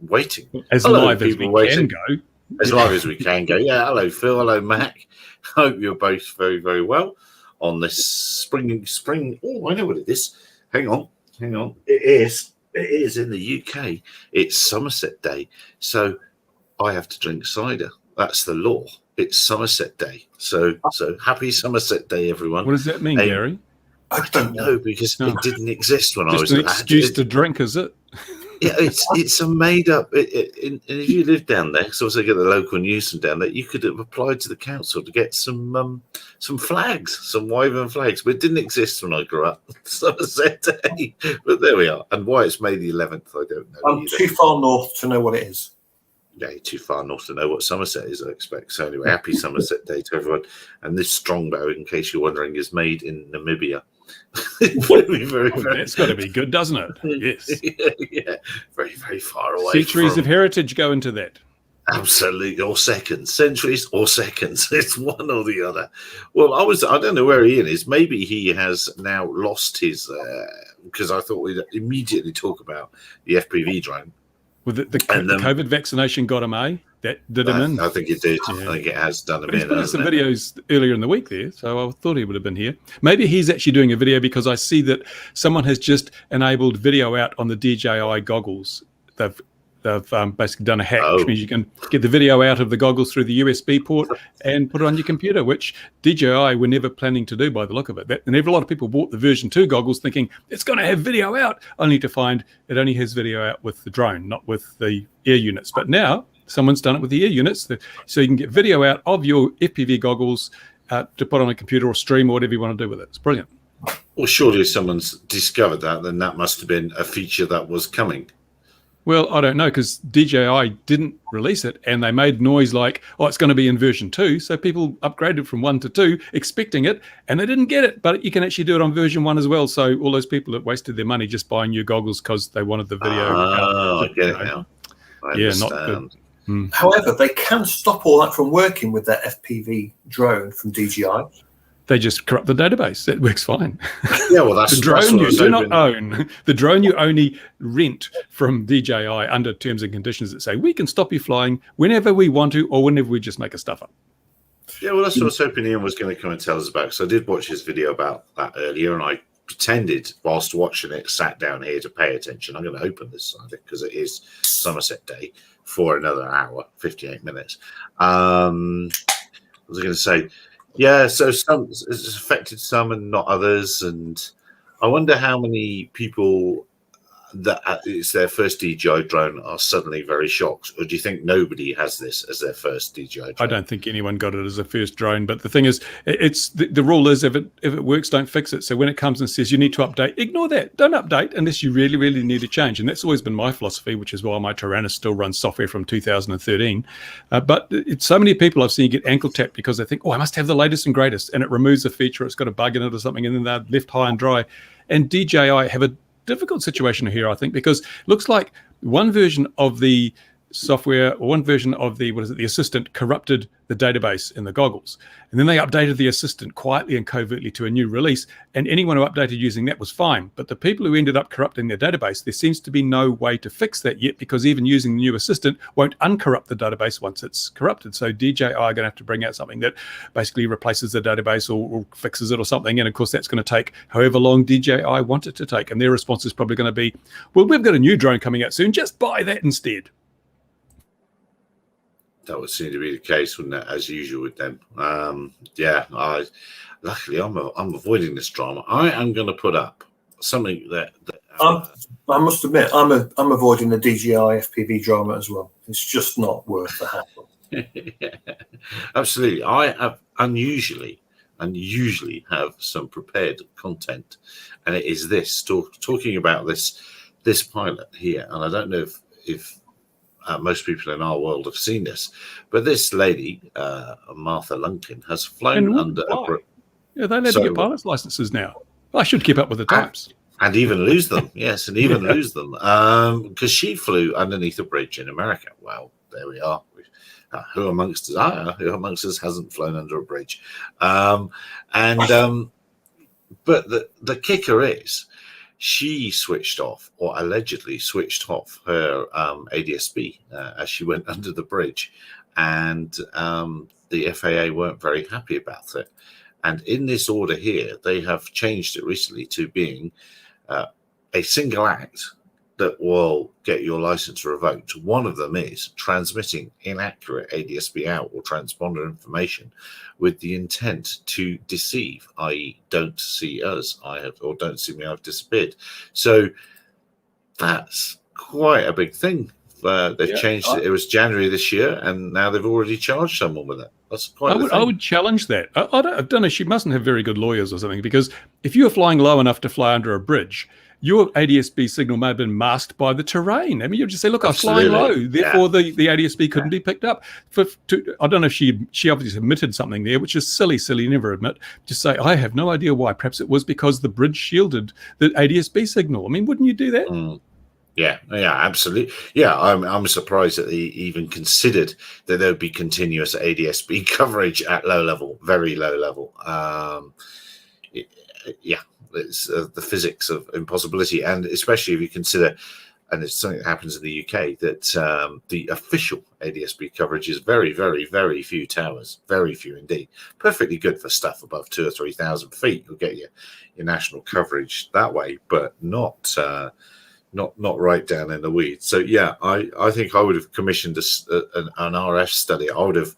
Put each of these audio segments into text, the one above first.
waiting. As Hello, live as we waiting. can go. As live as we can go. Yeah, hello, Phil. Hello, Mac. Hope you're both very, very well on this spring. Oh, I know what it is. Hang on. It is in the UK. It's Somerset Day. So I have to drink cider. That's the law. It's Somerset Day. So happy Somerset Day, everyone. What does that mean, Gary? I don't know, because it didn't exist when I was just an excuse to drink, is it? Yeah, it's a made up. And if you live down there, because also get the local news from down there, you could have applied to the council to get some flags, some Wyvern flags, but it didn't exist when I grew up. Somerset Day, but there we are. And why it's May the 11th, I don't know. I'm too far north to know what it is. Yeah, you're too far north to know what Somerset is, I expect. So anyway, happy Somerset Day to everyone. And this Strongbow, in case you're wondering, is made in Namibia. It's got to be good, doesn't it? Yes. Yeah, very, very far away. Centuries of heritage go into that. Absolutely, or seconds, centuries or seconds. It's one or the other. Well, I don't know where Ian is. Maybe he has now lost his, because I thought we'd immediately talk about the FPV drone. Well, the COVID vaccination got him, That did him in. I think it did. Yeah. I think it has done him in. He's put some videos earlier in the week there, so I thought he would have been here. Maybe he's actually doing a video, because I see that someone has just enabled video out on the DJI goggles. They've basically done a hack, which means you can get the video out of the goggles through the USB port and put it on your computer, which DJI were never planning to do by the look of it. And a lot of people bought the version 2 goggles thinking it's going to have video out, only to find it only has video out with the drone, not with the air units. But now someone's done it with the air units, so you can get video out of your FPV goggles to put on a computer or stream or whatever you want to do with it. It's brilliant. Well, surely if someone's discovered that, then that must have been a feature that was coming. Well, I don't know, because DJI didn't release it, and they made noise like, it's going to be in version 2. So people upgraded from 1 to 2, expecting it, and they didn't get it. But you can actually do it on version 1 as well. So all those people that wasted their money just buying new goggles because they wanted the video. I get it now. I understand. Not good. However, they can stop all that from working with their FPV drone from DJI. They just corrupt the database. That works fine. Yeah, well, that's the drone you do not own. The drone you only rent from DJI under terms and conditions that say we can stop you flying whenever we want to, or whenever we just make a stuff up. Yeah, well, that's what I was hoping Ian was going to come and tell us about, because I did watch his video about that earlier, and I pretended whilst watching it, sat down here to pay attention. I'm going to open this side because it is Somerset Day for another hour, 58 minutes. What was I going to say? Yeah, so it's affected some and not others, and I wonder how many people that it's their first DJI drone are suddenly very shocked. Or do you think nobody has this as their first DJI drone? I don't think anyone got it as a first drone, but the thing is, it's the rule is if it works, don't fix it. So when it comes and says you need to update, ignore that. Don't update unless you really, really need a change. And that's always been my philosophy, which is why my Tyrannus still runs software from 2013. But it's so many people I've seen get ankle tapped because they think, I must have the latest and greatest, and it removes a feature, it's got a bug in it or something, and then they're left high and dry. And DJI have a difficult situation here, I think, because it looks like one version of the software, or one version of the assistant corrupted the database in the goggles, and then they updated the assistant quietly and covertly to a new release, and anyone who updated using that was fine. But the people who ended up corrupting their database, there seems to be no way to fix that yet, because even using the new assistant won't uncorrupt the database once it's corrupted. So DJI are going to have to bring out something that basically replaces the database or fixes it or something, and of course that's going to take however long DJI want it to take, and their response is probably going to be, well, we've got a new drone coming out soon, just buy that instead. That would seem to be the case, wouldn't it? As usual with them. Luckily I'm avoiding this drama. I am going to put up something that I must admit I'm avoiding the DJI FPV drama as well. It's just not worth the hassle. Yeah, absolutely. I have usually have some prepared content, and it is this talking about this pilot here. And I don't know if most people in our world have seen this, but this lady, Martha Lunkin, has flown under a bridge. Yeah, they let her get pilot's licenses now. I should keep up with the times. And even lose them, yes, and even lose them, because she flew underneath a bridge in America. Well, there we are. Who amongst us hasn't flown under a bridge? But the kicker is, she switched off, or allegedly switched off, her ADSB as she went under the bridge, and the FAA weren't very happy about it. And in this order here, they have changed it recently to being a single act that will get your license revoked. One of them is transmitting inaccurate ADSB out or transponder information with the intent to deceive, i.e. don't see us, or don't see me, I've disappeared. So that's quite a big thing. They've changed it. It was January this year, and now they've already charged someone with it. That's quite I would challenge that. I don't know. She mustn't have very good lawyers or something, because if you're flying low enough to fly under a bridge, your ADSB signal may have been masked by the terrain. I mean, you just say, look, I'm flying low, therefore the ADSB couldn't be picked up. I don't know if she obviously admitted something there, which is silly, never admit. Just say, I have no idea why. Perhaps it was because the bridge shielded the ADSB signal. I mean, wouldn't you do that? Mm. Yeah, absolutely. Yeah, I'm surprised that they even considered that there would be continuous ADSB coverage at low level, very low level. It's the physics of impossibility, and especially if you consider, and it's something that happens in the UK, that the official ADSB coverage is very, very, very few towers, very few indeed. Perfectly good for stuff above 2,000 or 3,000 feet. You'll get your national coverage that way, but not right down in the weeds. So yeah, I think I would have commissioned an RF study. I would have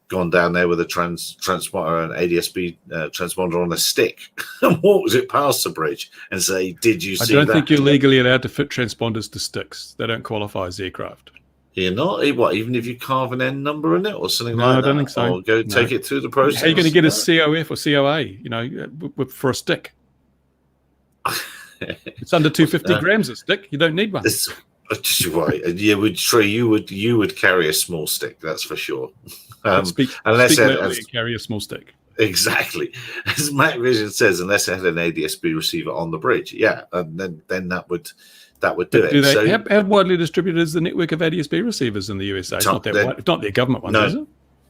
gone down there with a transponder, an ADSB transponder on a stick, and walked it past the bridge and say, "Did you see that?" I don't think you're legally allowed to fit transponders to sticks. They don't qualify as aircraft. You're not? What, even if you carve an N number in it or something like that? No, I don't think so. Or go take it through the process. How are you going to get a COF or COA, for a stick? It's under 250 grams a stick. You don't need one. Just right. You would carry a small stick, that's for sure. Unless carry a small stick. Exactly, as MacVision says, unless it had an ADSB receiver on the bridge. Yeah, and then that would do it. How widely distributed is the network of ADSB receivers in the USA? It's not their government one, is it?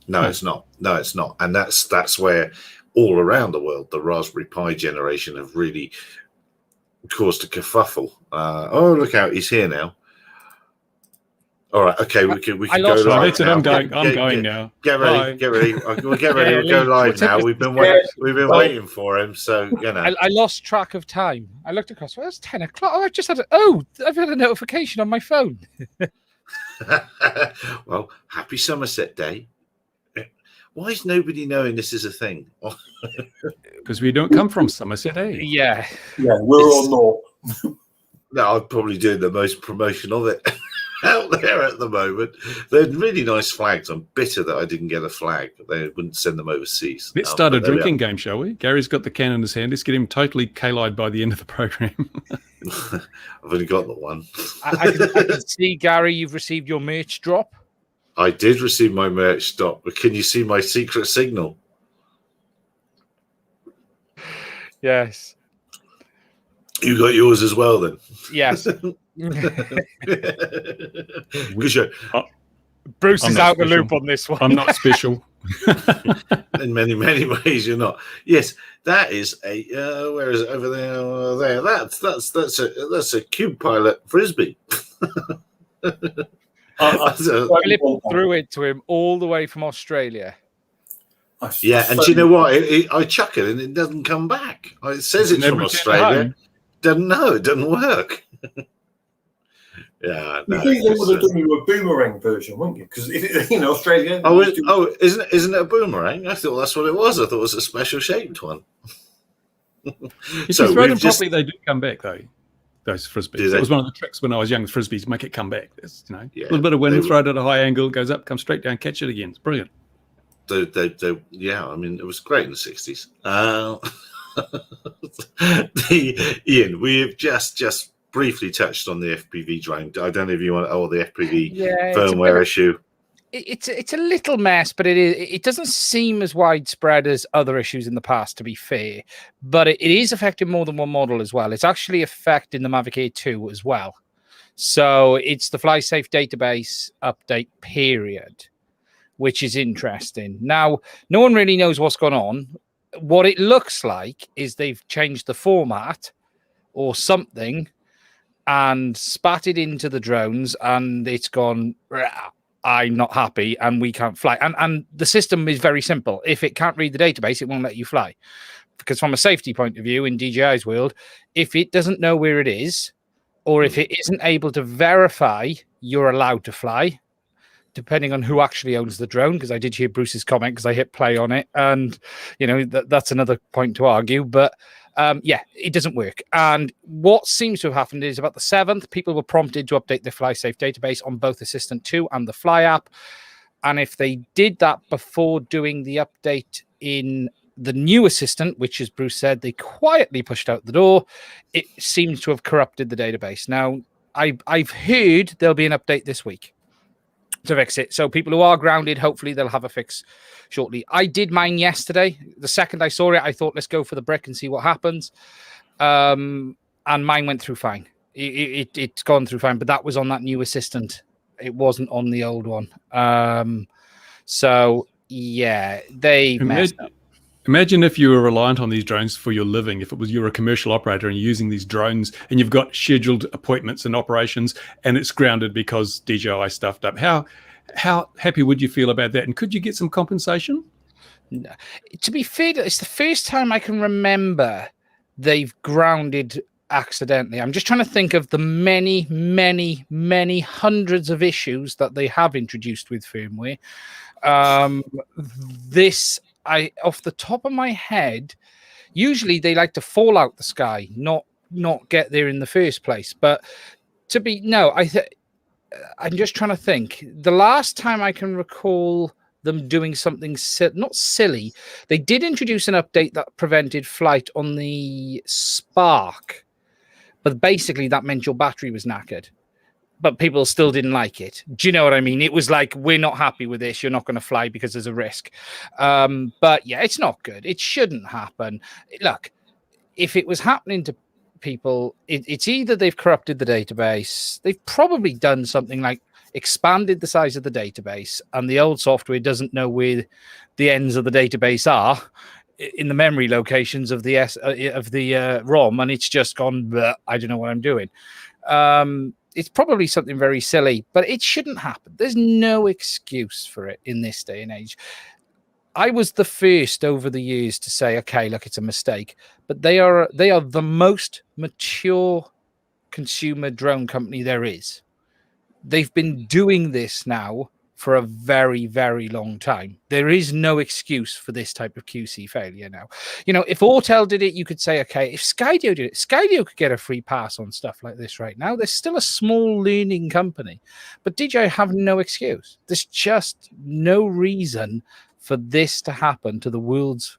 No, it's not. No, it's not. And that's where all around the world the Raspberry Pi generation have really caused a kerfuffle. Look out, he's here now. All right, okay, we can go live. I'm going now. Get ready. We'll get ready. We'll go live now. We've been waiting for him, so you know. I lost track of time. I looked across. Well, it's 10 o'clock. Oh, I've had a notification on my phone. Well, happy Somerset Day. Why is nobody knowing this is a thing? Because we don't come from Somerset, eh? Yeah, we're all north. No, I'm probably doing the most promotion of it out there at the moment. They're really nice flags. I'm bitter that I didn't get a flag. They wouldn't send them overseas. Let's start a drinking game, shall we? Gary's got the can in his hand. Let's get him totally K-lied by the end of the program. I've only got the one. I can see, Gary, you've received your merch drop. I did receive my merch drop, but can you see my secret signal? Yes. You got yours as well, then? Yes. Bruce is out the loop on this one. I'm not special. In many, many ways, you're not. Yes, that is a. Where is it? Over there. That's a Cube Pilot Frisbee. Philip threw it to him all the way from Australia. Yeah, and do you know what? I chuck it and it doesn't come back. It says it's from Australia. It doesn't work. Yeah, you think they would have done you a boomerang version, wouldn't you? Because Australia. Isn't it a boomerang? I thought that's what it was. I thought it was a special shaped one. If you throw them properly, they do come back, though. Those frisbees. It was one of the tricks when I was young with frisbees, make it come back. A little bit of wind, throw it at a high angle, goes up, comes straight down, catch it again. It's brilliant. I mean, it was great in the 60s. Ian, we have just briefly touched on the FPV drone. I don't know if you want, the FPV firmware issue. It's a little mess, but it doesn't seem as widespread as other issues in the past, to be fair. But it is affecting more than one model as well. It's actually affecting the Mavic Air 2 as well. So it's the FlySafe database update period, which is interesting. Now, no one really knows what's gone on. What it looks like is they've changed the format or something and spat it into the drones, and it's gone, I'm not happy and we can't fly. And the system is very simple. If it can't read the database, it won't let you fly. Because from a safety point of view, in DJI's world, if it doesn't know where it is, or if it isn't able to verify you're allowed to fly, depending on who actually owns the drone, because I did hear Bruce's comment because I hit play on it, and that's another point to argue. But it doesn't work. And what seems to have happened is about the 7th, people were prompted to update the FlySafe database on both Assistant 2 and the Fly app. And if they did that before doing the update in the new Assistant, which, as Bruce said, they quietly pushed out the door, it seems to have corrupted the database. Now, I've heard there'll be an update this week to fix it. So people who are grounded, hopefully they'll have a fix shortly. I did mine yesterday. The second I saw it, I thought, let's go for the brick and see what happens. And mine went through fine. It's gone through fine, but that was on that new Assistant. It wasn't on the old one. So yeah, they messed up. Imagine if you were reliant on these drones for your living, if it was you're a commercial operator and you're using these drones and you've got scheduled appointments and operations and it's grounded because DJI stuffed up. How happy would you feel about that? And could you get some compensation? To be fair, it's the first time I can remember they've grounded accidentally. I'm just trying to think of the many, many, many hundreds of issues that they have introduced with firmware. Off the top of my head, usually they like to fall out the sky, not get there in the first place. But I'm just trying to think. The last time I can recall them doing something not silly, they did introduce an update that prevented flight on the Spark, but basically that meant your battery was knackered. But people still didn't like it. Do you know what I mean? It was like, we're not happy with this. You're not going to fly because there's a risk. But yeah, it's not good. It shouldn't happen. Look, if it was happening to people, it's either they've corrupted the database, they've probably done something like expanded the size of the database, and the old software doesn't know where the ends of the database are in the memory locations of the ROM, and it's just gone, I don't know what I'm doing. It's probably something very silly, but it shouldn't happen. There's no excuse for it in this day and age. I was the first over the years to say, okay, look, it's a mistake, but they are the most mature consumer drone company there is. They've been doing this now for a very, very long time. There is no excuse for this type of QC failure now. If Autel did it, you could say, okay, if Skydio did it, Skydio could get a free pass on stuff like this right now. They're still a small learning company, but DJI have no excuse. There's just no reason for this to happen to the world's.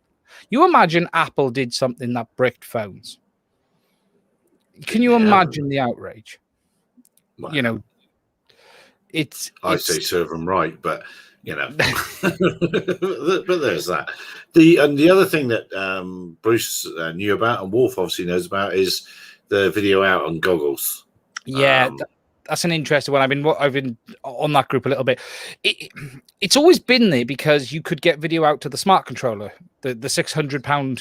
You imagine Apple did something that bricked phones. Can you imagine the outrage? Well, I say serve them right, but but there's that. The other thing that Bruce knew about and Wolf obviously knows about is the video out on goggles. Yeah, that's an interesting one. I've been on that group a little bit. It's always been there because you could get video out to the smart controller, the £600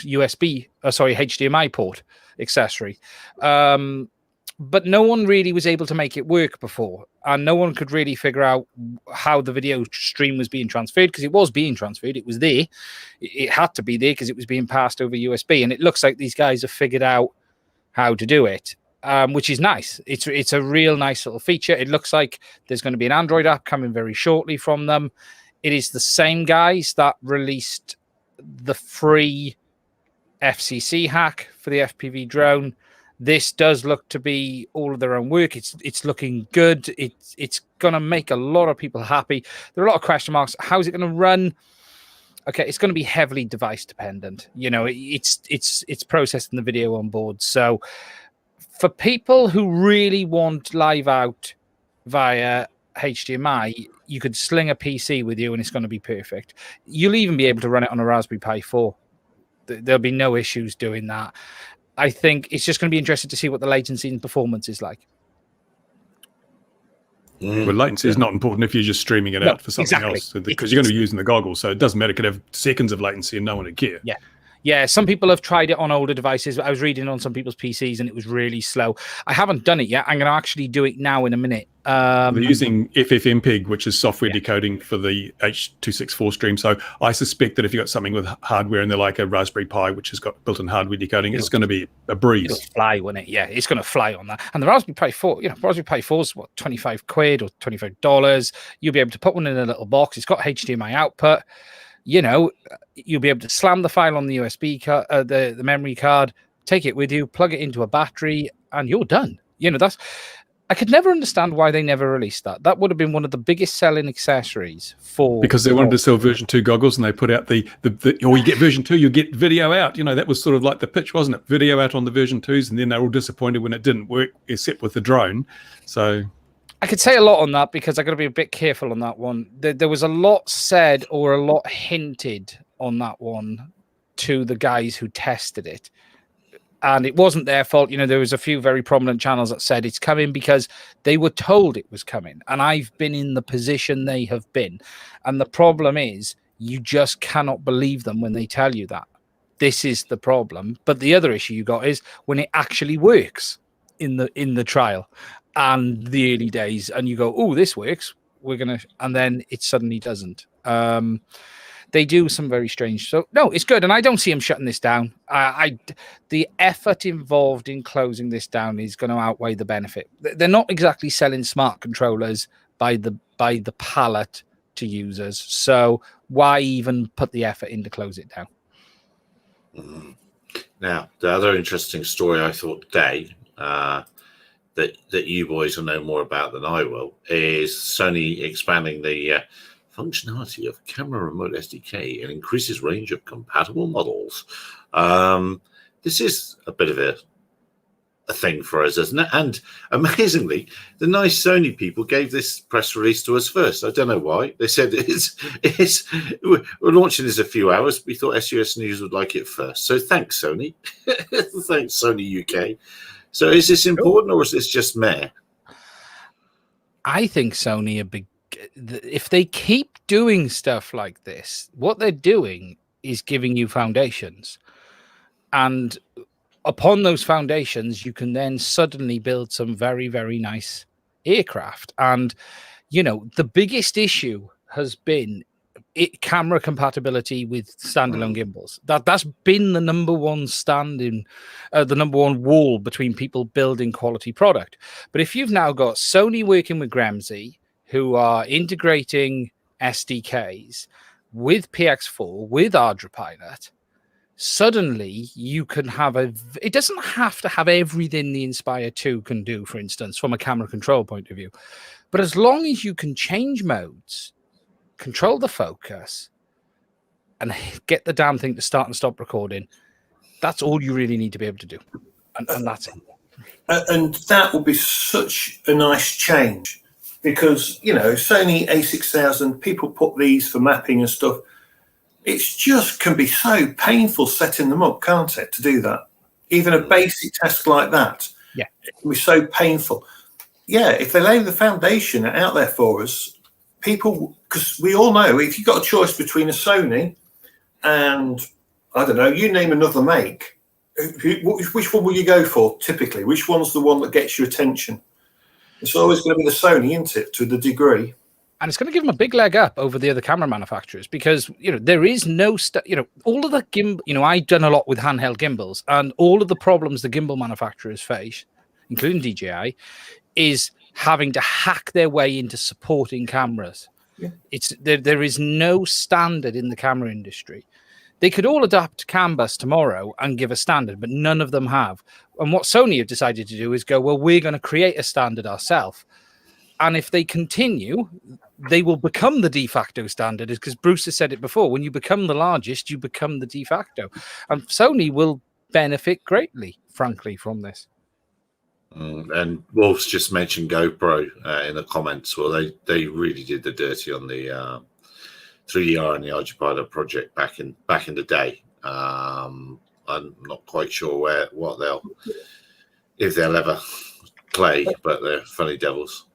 HDMI port accessory. But no one really was able to make it work before, and no one could really figure out how the video stream was being transferred, because it was being transferred. It was there. It had to be there because it was being passed over USB, and it looks like these guys have figured out how to do it, which is nice. It's a real nice little feature. It looks like there's going to be an Android app coming very shortly from them. It is the same guys that released the free FCC hack for the FPV drone. This does look to be all of their own work. It's looking good. It's going to make a lot of people happy. There are a lot of question marks. How is it going to run? Okay, it's going to be heavily device dependent. It's processing the video on board. So for people who really want live out via HDMI, you could sling a PC with you and it's going to be perfect. You'll even be able to run it on a Raspberry Pi 4. There'll be no issues doing that. I think it's just going to be interesting to see what the latency and performance is like. Well, latency is not important if you're just streaming it out for something else, because you're going to be using the goggles. So it doesn't matter. It could have seconds of latency and no one would care. Yeah, some people have tried it on older devices. I was reading on some people's PCs and it was really slow. I haven't done it yet. I'm going to actually do it now in a minute. They're using FFmpeg, which is software decoding for the H.264 stream. So I suspect that if you've got something with hardware and they're like a Raspberry Pi, which has got built-in hardware decoding, it's going to be a breeze. It'll fly, won't it? Yeah, it's going to fly on that. And the Raspberry Pi 4, Raspberry Pi 4 is what, £25 or $25. You'll be able to put one in a little box. It's got HDMI output. You'll be able to slam the file on the USB card, the memory card, take it with you, plug it into a battery, and you're done. I could never understand why they never released that. That would have been one of the biggest selling accessories for... Because they wanted to sell version 2 goggles, and they put out or you get version 2, you get video out. That was sort of like the pitch, wasn't it? Video out on the version 2s, and then they're all disappointed when it didn't work, except with the drone. So... I could say a lot on that because I got to be a bit careful on that one. There was a lot said or a lot hinted on that one to the guys who tested it. And it wasn't their fault. There was a few very prominent channels that said it's coming because they were told it was coming. And I've been in the position they have been. And the problem is you just cannot believe them when they tell you that. This is the problem. But the other issue you got is when it actually works in the trial and the early days, and you go, oh, this works. And then it suddenly doesn't. They do some very strange. So no, it's good, and I don't see them shutting this down. The effort involved in closing this down is going to outweigh the benefit. They're not exactly selling smart controllers by the pallet to users. So why even put the effort in to close it down? Now, the other interesting story I thought today that you boys will know more about than I will is Sony expanding the functionality of camera remote SDK and increases range of compatible models. This is a bit of a thing for us, isn't it? And amazingly, the nice Sony people gave this press release to us first. I don't know why. They said we're launching this a few hours. We thought SUS News would like it first. So thanks, Sony. Thanks, Sony UK. So is this important or is this just meh? I think Sony if they keep doing stuff like this, what they're doing is giving you foundations. And upon those foundations, you can then suddenly build some very, very nice aircraft. And, the biggest issue has been camera compatibility with standalone gimbals. That's been the number one the number one wall between people building quality product. But if you've now got Sony working with Gremsy, who are integrating SDKs with PX4, with ArduPilot, suddenly you can have it doesn't have to have everything the Inspire 2 can do, for instance, from a camera control point of view. But as long as you can change modes, control the focus, and get the damn thing to start and stop recording, that's all you really need to be able to do. And that's it. And that will be such a nice change because, Sony A6000, people put these for mapping and stuff. It's just can be so painful setting them up, can't it, to do that? Even a basic task like that, yeah, it can be so painful. Yeah, if they lay the foundation out there for us, people, because we all know if you've got a choice between a Sony and, I don't know, you name another make, which one will you go for typically? Which one's the one that gets your attention? It's always going to be the Sony, isn't it, to the degree? And it's going to give them a big leg up over the other camera manufacturers because, there is no, all of the gimbal, I've done a lot with handheld gimbals, and all of the problems the gimbal manufacturers face, including DJI, is having to hack their way into supporting cameras. Yeah. There is no standard in the camera industry. They could all adapt CAN bus tomorrow and give a standard, but none of them have. And what Sony have decided to do is go, well, we're going to create a standard ourselves. And if they continue, they will become the de facto standard, because Bruce has said it before. When you become the largest, you become the de facto. And Sony will benefit greatly, frankly, from this. And Wolf's just mentioned GoPro in the comments. Well, they really did the dirty on the 3DR and the ArduPilot project back in the day. I'm not quite sure if they'll ever play, but they're funny devils.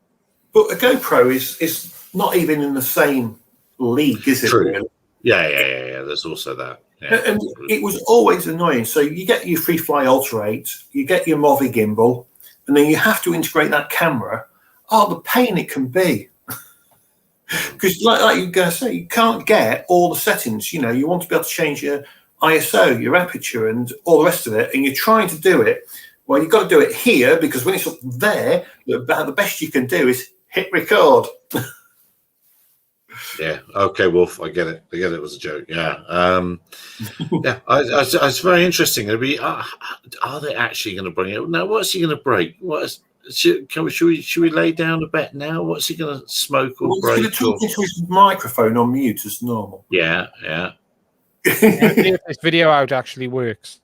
But a GoPro is not even in the same league, is it? True. Really? Yeah. There's also that. Yeah. And it was always annoying. So you get your free fly Ultra-8, you get your Movi gimbal, and then you have to integrate that camera. Oh, the pain it can be. Because like you're going to say, you can't get all the settings. You know, you want to be able to change your ISO, your aperture, and all the rest of it, and you're trying to do it. Well, you've got to do it here, because when it's up there, the best you can do is hit record. Yeah. Okay, Wolf. I get it. It was a joke. Yeah. Yeah. It's very interesting. It'll be. Are they actually going to bring it? Now, what's he going to break? Should we lay down a bet now? What's he going to smoke or break? He's going to talk into his microphone on mute as normal. Yeah. If this video out actually works.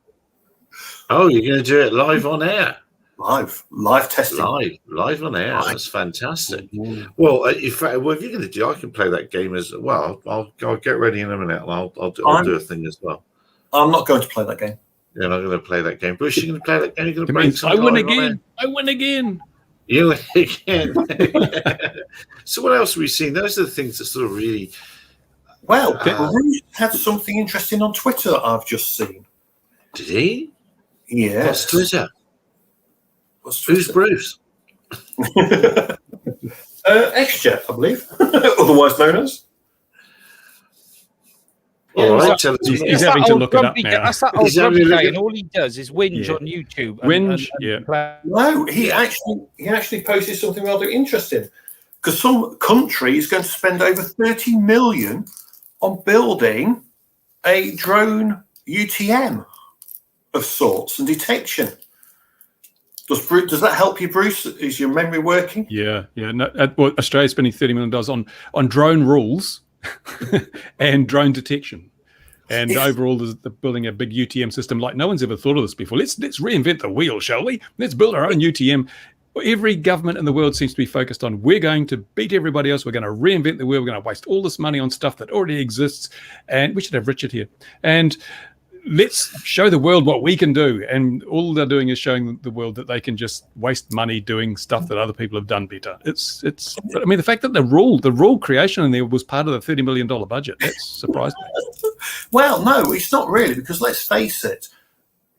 Oh, you're going to do it live on air? Live testing. Live on air. That's fantastic. Mm-hmm. Well, if you're going to do, I can play that game as well. I'll get ready in a minute, and I'll do a thing as well. I'm not going to play that game. You're not going to play that game. Bush, you're going to play that game. You're going to It break means some I win live on air. again. I win again. You win again. So what else have we seen? Those are the things that sort of really. Well, Bruce had something interesting on Twitter that I've just seen. Did he? Yeah. What's Twitter? What's Who's Twitter? Bruce? XJet, I believe, otherwise known as. All right, tell us. He's having to look it up now. That's that old He's having grumpy to look guy, it- and all he does is whinge Yeah. on YouTube. Whinge, No, he actually posted something rather interesting, because some country is going to spend over 30 million on building a drone UTM of sorts and detection. Does that help you, Bruce? Is your memory working? Yeah. No, well, Australia's spending $30 million on drone rules and drone detection. And overall, they're building a big UTM system like no one's ever thought of this before. Let's reinvent the wheel, shall we? Let's build our own UTM. Every government in the world seems to be focused on, we're going to beat everybody else. We're going to reinvent the wheel. We're going to waste all this money on stuff that already exists. And we should have Richard here. And let's show the world what we can do. And all they're doing is showing the world that they can just waste money doing stuff that other people have done better. But I mean, the fact that the rule creation in there was part of the $30 million budget, that's surprising. Well, no, it's not really, because let's face it,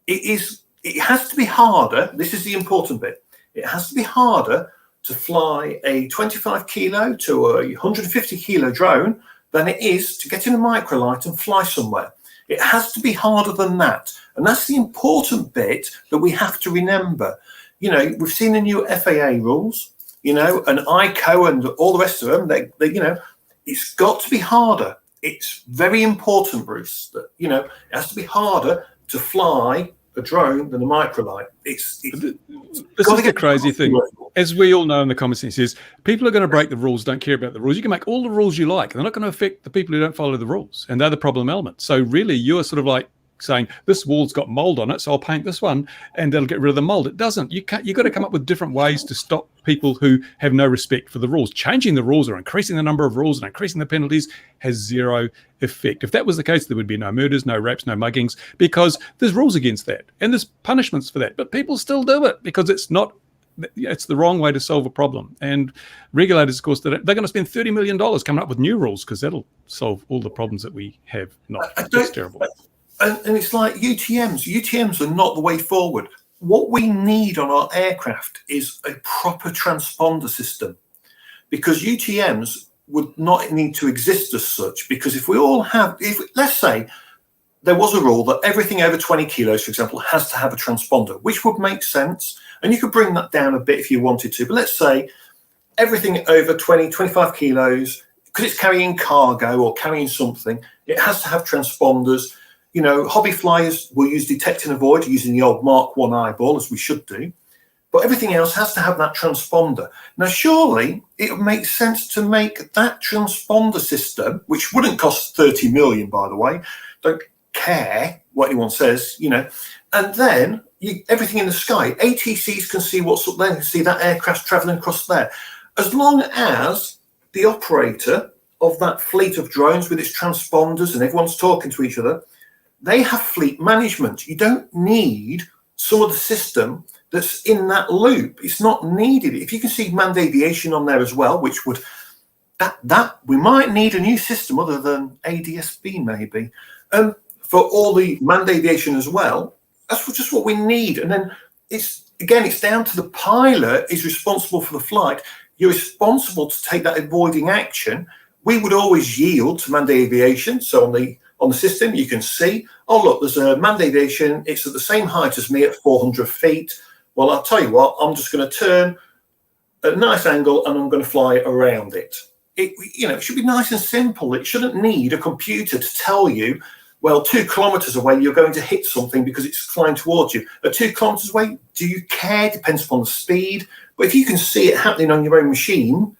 it has to be harder. This is the important bit. It has to be harder to fly a 25 kilo to a 150 kilo drone than it is to get in a microlight and fly somewhere. It has to be harder than that. And that's the important bit that we have to remember. You know, we've seen the new FAA rules, you know, and ICO and all the rest of them. They you know, it's got to be harder. It's very important, Bruce, that, you know, it has to be harder to fly a drone than a microlight. This is the crazy thing. As we all know in the common sense is, people are going to break the rules, don't care about the rules. You can make all the rules you like. They're not going to affect the people who don't follow the rules. And they're the problem element. So really, you're sort of like saying, this wall's got mold on it, so I'll paint this one and that'll get rid of the mold. It doesn't. You've got to come up with different ways to stop people who have no respect for the rules. Changing the rules or increasing the number of rules and increasing the penalties has zero effect. If that was the case, there would be no murders, no rapes, no muggings, because there's rules against that and there's punishments for that. But people still do it because it's the wrong way to solve a problem. And regulators, of course, they're going to spend $30 million coming up with new rules because that'll solve all the problems that we have. It's terrible. And it's like UTMs. UTMs are not the way forward. What we need on our aircraft is a proper transponder system, because UTMs would not need to exist as such. Because if let's say there was a rule that everything over 20 kilos, for example, has to have a transponder, which would make sense. And you could bring that down a bit if you wanted to. But let's say everything over 20, 25 kilos, because it's carrying cargo or carrying something, it has to have transponders. You know, hobby flyers will use detect and avoid using the old Mark 1 eyeball, as we should do. But everything else has to have that transponder. Now, surely it would make sense to make that transponder system, which wouldn't cost 30 million, by the way, don't care what anyone says, you know, and then everything in the sky, ATCs can see what's up there, can see that aircraft traveling across there. As long as the operator of that fleet of drones with its transponders and everyone's talking to each other, they have fleet management. You don't need some of the system that's in that loop. It's not needed. If you can see manned aviation on there as well, which would that we might need a new system other than ADSB maybe, for all the manned aviation as well. That's just what we need. And then it's down to the pilot is responsible for the flight. You're responsible to take that avoiding action. We would always yield to manned aviation. So on the system, you can see, oh, look, there's a manned aviation. It's at the same height as me at 400 feet. Well, I'll tell you what, I'm just going to turn at a nice angle and I'm going to fly around it. It should be nice and simple. It shouldn't need a computer to tell you, well, 2 kilometers away, you're going to hit something because it's flying towards you. At 2 kilometers away, do you care? Depends upon the speed. But if you can see it happening on your own machine,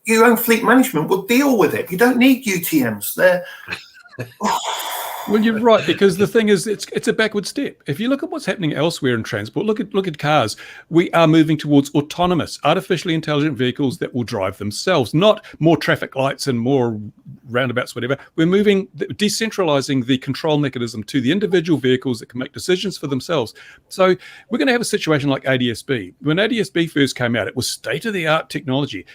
your own fleet management will deal with it. You don't need UTMs. They're... Well, you're right, because the thing is, it's a backward step. If you look at what's happening elsewhere in transport, look at cars. We are moving towards autonomous, artificially intelligent vehicles that will drive themselves, not more traffic lights and more roundabouts, whatever. We're decentralizing the control mechanism to the individual vehicles that can make decisions for themselves. So we're going to have a situation like ADSB. When ADSB first came out, it was state-of-the-art technology.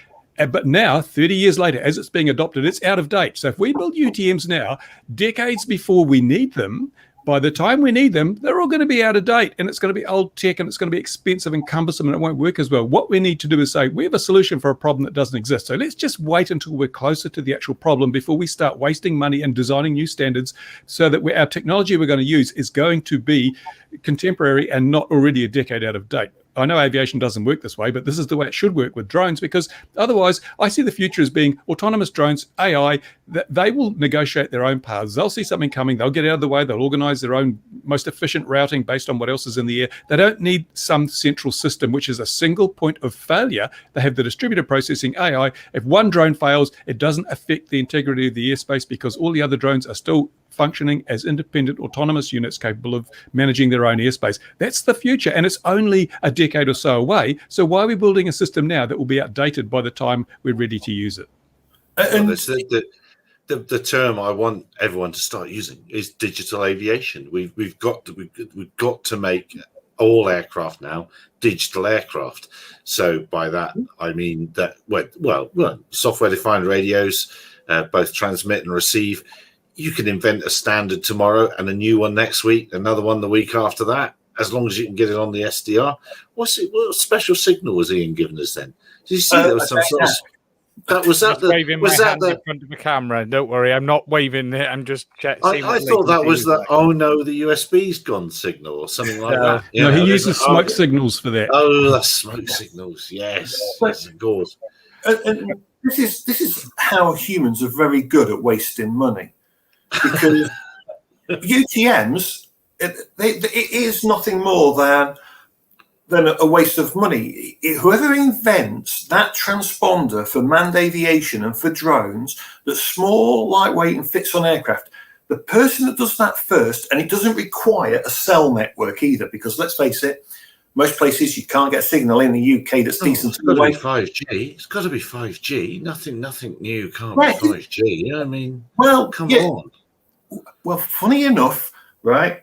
But now, 30 years later, as it's being adopted, it's out of date. So if we build UTMs now, decades before we need them, by the time we need them, they're all going to be out of date, and it's going to be old tech, and it's going to be expensive and cumbersome, and it won't work as well. What we need to do is say, we have a solution for a problem that doesn't exist. So let's just wait until we're closer to the actual problem before we start wasting money and designing new standards, so that our technology we're going to use is going to be contemporary and not already a decade out of date. I know aviation doesn't work this way, but this is the way it should work with drones, because otherwise I see the future as being autonomous drones, AI, that they will negotiate their own paths. They'll see something coming, they'll get out of the way, they'll organize their own most efficient routing based on what else is in the air. They don't need some central system, which is a single point of failure. They have the distributed processing AI. If one drone fails, it doesn't affect the integrity of the airspace, because all the other drones are still functioning as independent autonomous units capable of managing their own airspace. That's the future, and it's only a decade or so away. So why are we building a system now that will be outdated by the time we're ready to use it? Well, the term I want everyone to start using is digital aviation. We've got to make all aircraft now digital aircraft. So by that I mean that software-defined radios, both transmit and receive. You can invent a standard tomorrow and a new one next week, another one the week after that, as long as you can get it on the SDR. What special signal was Ian giving us then? Did you see there was some sort of... Was that waving my hand the in front of the camera? Don't worry, I'm not waving it. I'm just checking. I thought that was the oh no, the USB's gone signal or something like that. No, he uses smoke signals for that. Oh, the smoke signals. Yes, of course. And this is how humans are very good at wasting money, because UTMs it is nothing more than a waste of money. Whoever invents that transponder for manned aviation and for drones that's small, lightweight, and fits on aircraft, the person that does that first, and it doesn't require a cell network either, because let's face it, most places you can't get a signal in the UK that's decent. It's got to be 5G. It's got to be 5G. Nothing new can't be 5G. You know what I mean? Well, come on. Well, funny enough, right?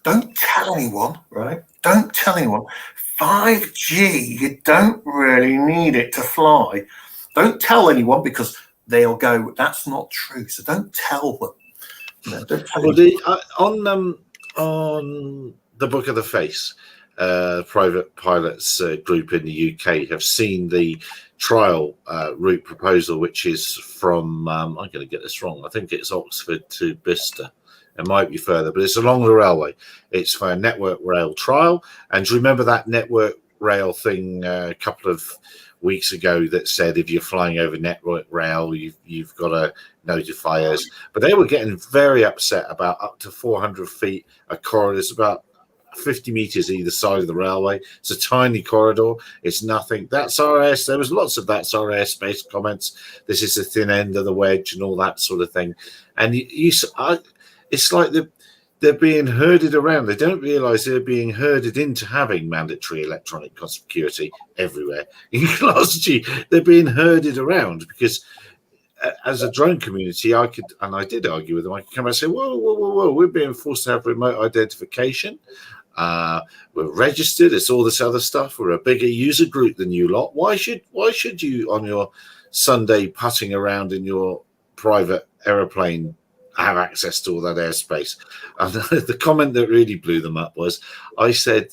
Don't tell anyone, right? Don't tell anyone. 5G, you don't really need it to fly. Don't tell anyone, because they'll go, that's not true. So don't tell them. No, don't tell on the Book of the Face, private pilots group in the UK have seen the trial route proposal, which is from, I'm going to get this wrong, I think it's Oxford to Bicester. It might be further, but it's along the railway. It's for a network rail trial. And do you remember that network rail thing a couple of weeks ago that said if you're flying over network rail, you've got to notify us? But they were getting very upset about up to 400 feet a corridor. It's about 50 meters either side of the railway. It's a tiny corridor. It's nothing. That's RS. There was lots of that's RS based comments. This is the thin end of the wedge and all that sort of thing. And it's like they're being herded around. They don't realise they're being herded into having mandatory electronic security everywhere. In Class G, they're being herded around because as a drone community, I did argue with them. I could come out and say, whoa, we're being forced to have remote identification. We're registered. It's all this other stuff. We're a bigger user group than you lot. Why should you on your Sunday putting around in your private aeroplane have access to all that airspace. And the comment that really blew them up was, I said,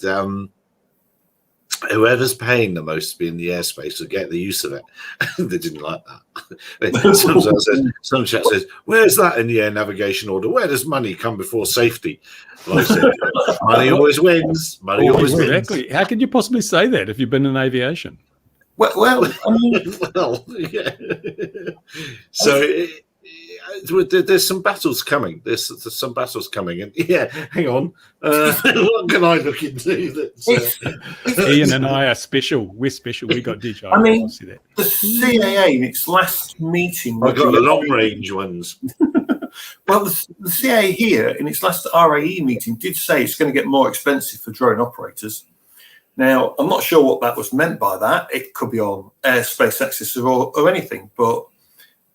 whoever's paying the most to be in the airspace will get the use of it. They didn't like that. Some chap says, where's that in the air navigation order? Where does money come before safety? Well, I said, money always wins. Money always wins. Exactly. How could you possibly say that if you've been in aviation? Well, I mean, well, yeah. So there's some battles coming. There's some battles coming, and yeah, hang on. What can I look into? Ian and I are special. We're special. We got DJI. I mean, see that. the CAA in its last meeting. I got the long range ones. Well, the CAA here in its last RAE meeting did say it's going to get more expensive for drone operators. Now, I'm not sure what that was meant by that. It could be on airspace access or anything, but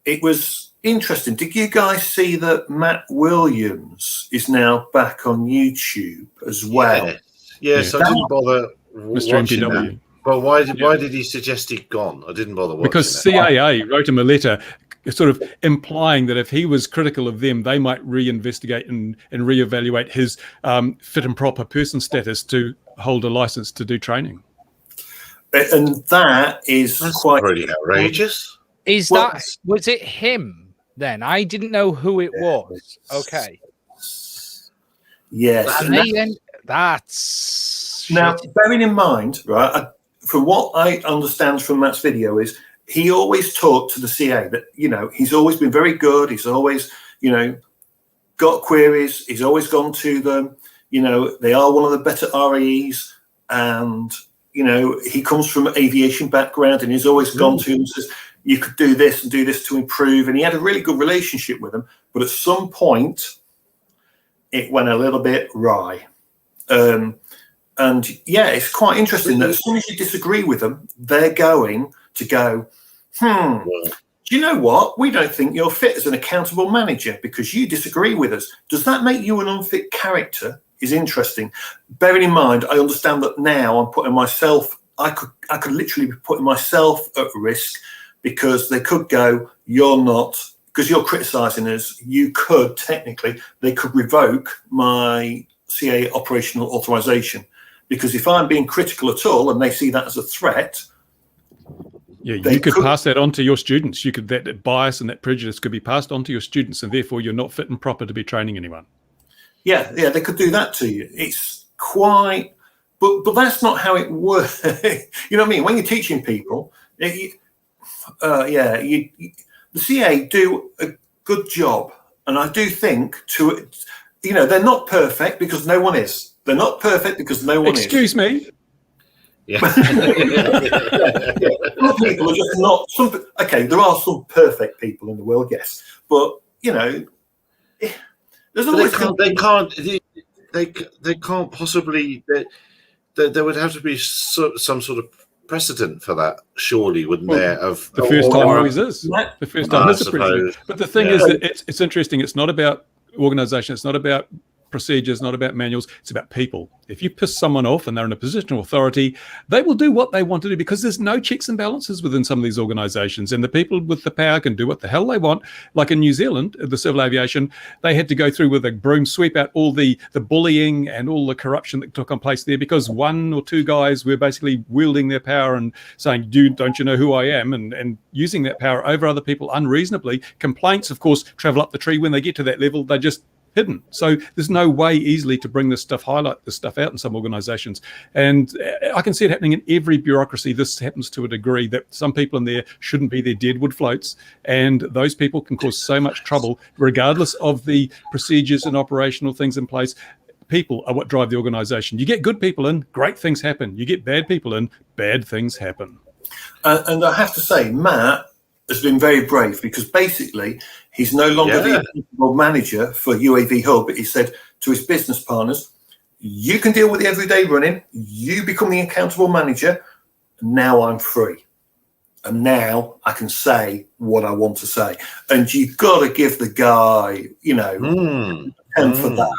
it was interesting. Did you guys see that Matt Williams is now back on YouTube as well? Yes, I didn't bother Mr. watching MPW. that. Well, why did he suggest he'd gone? I didn't bother watching Because it. CAA wrote him a letter sort of implying that if he was critical of them, they might reinvestigate and reevaluate his fit and proper person status to hold a license to do training. And that is That's quite pretty outrageous. Was it him then? I didn't know who it was. Okay. Yes. That's Now, shit. bearing in mind, right, from what I understand from Matt's video is he always talked to the CA that, he's always been very good. He's always, got queries. He's always gone to them. They are one of the better RAEs. And, he comes from an aviation background and he's always gone to them and says, you could do this and do this to improve. And he had a really good relationship with them. But at some point, it went a little bit wry. And yeah, it's quite interesting that as soon as you disagree with them, they're going to go, do you know what? We don't think you're fit as an accountable manager because you disagree with us. Does that make you an unfit character? Is interesting. Bearing in mind, I understand that now I'm putting myself, I could literally be putting myself at risk because they could go, you're not, because you're criticising us, you could technically, they could revoke my CA operational authorization. Because if I'm being critical at all and they see that as a threat, yeah, you could pass that on to your students. That bias and that prejudice could be passed on to your students, and therefore you're not fit and proper to be training anyone. Yeah, they could do that to you. It's quite, but that's not how it works. You know what I mean? When you're teaching people, the CA do a good job, and I do think they're not perfect because no one is. They're not perfect because no one is. Excuse me. Yeah. Some people are just not. Okay, there are some perfect people in the world, yes, but there's always they can't possibly. There would have to be some sort of precedent for that, surely, wouldn't there? Of the first time always is. The first time is a precedent. But the thing is that it's interesting. It's not about organization. It's not about procedures, not about manuals. It's about people. If you piss someone off and they're in a position of authority, they will do what they want to do because there's no checks and balances within some of these organizations, and the people with the power can do what the hell they want. Like in New Zealand, the civil aviation, they had to go through with a broom, sweep out all the bullying and all the corruption that took on place there because one or two guys were basically wielding their power and saying, don't you know who I am, and using that power over other people unreasonably. Complaints, of course, travel up the tree. When they get to that level, they just hidden. So there's no way easily to bring this stuff, highlight this stuff out in some organizations. And I can see it happening in every bureaucracy. This happens to a degree that some people in there shouldn't be their deadwood floats. And those people can cause so much trouble, regardless of the procedures and operational things in place. People are what drive the organization. You get good people in, great things happen. You get bad people in, bad things happen. And I have to say, Matt has been very brave because basically he's no longer the accountable manager for UAV Hub. He said to his business partners, you can deal with the everyday running, you become the accountable manager, now I'm free. And now I can say what I want to say. And you've got to give the guy, time for that.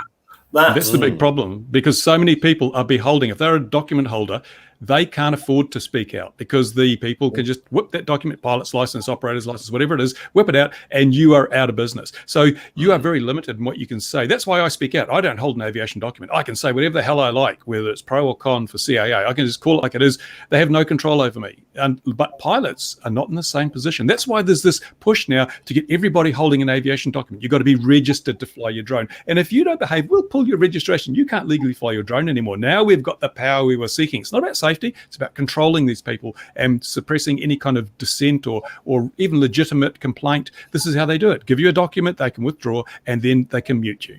That's the big problem because so many people are beholding. If they're a document holder, they can't afford to speak out because the people can just whip that document, pilot's license, operator's license, whatever it is, whip it out, and you are out of business. So you are very limited in what you can say. That's why I speak out. I don't hold an aviation document. I can say whatever the hell I like, whether it's pro or con for CAA. I can just call it like it is. They have no control over me. But pilots are not in the same position. That's why there's this push now to get everybody holding an aviation document. You've got to be registered to fly your drone. And if you don't behave, we'll pull your registration. You can't legally fly your drone anymore. Now we've got the power we were seeking. It's not about safety. It's about controlling these people and suppressing any kind of dissent or even legitimate complaint. This is how they do it. Give you a document, they can withdraw, and then they can mute you.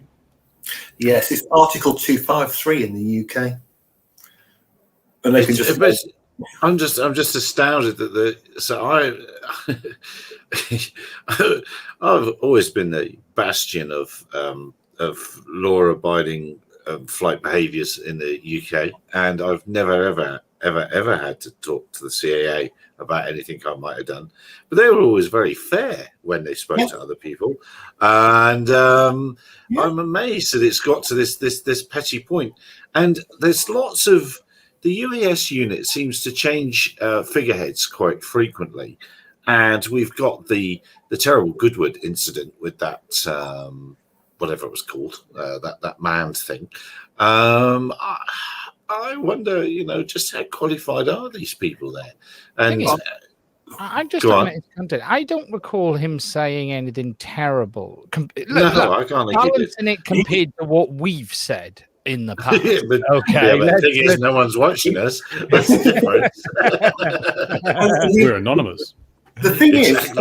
Yes, it's Article 253 in the UK. And they can just... I'm just astounded that I've always been the bastion of law-abiding flight behaviours in the UK, and I've never ever had to talk to the CAA about anything I might have done. But they were always very fair when they spoke to other people, and I'm amazed that it's got to this petty point. And there's lots of the UAS unit seems to change figureheads quite frequently, and we've got the terrible Goodwood incident with that whatever it was called, that manned thing. I wonder, just how qualified are these people there? And I'm just looking at his content. I don't recall him saying anything terrible. I can't. Balancing it compared to what we've said in the past. But the thing is, no one's watching us. That's the difference. We're anonymous. The thing is,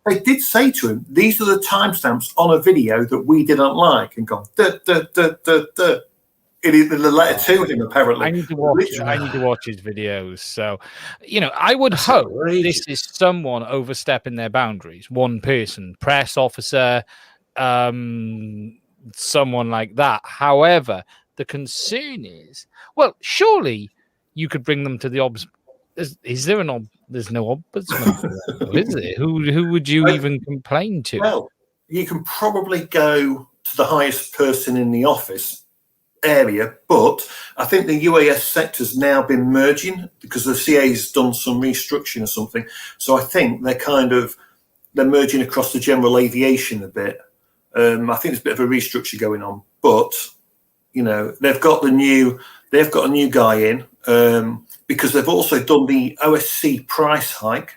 they did say to him, these are the timestamps on a video that we didn't like, and gone, in the letter to him, apparently. I need to watch his videos. So, I would hope this is someone overstepping their boundaries. One person, press officer, someone like that. However, the concern is, well, surely you could bring them to the obs. Is there an There's no ombudsman for that, is it? Who would you even complain to? Well, you can probably go to the highest person in the office area, but I think the UAS sector's now been merging because the CA's done some restructuring or something. So I think they're merging across the general aviation a bit. I think there's a bit of a restructure going on, but they've got a new guy in because they've also done the OSC price hike,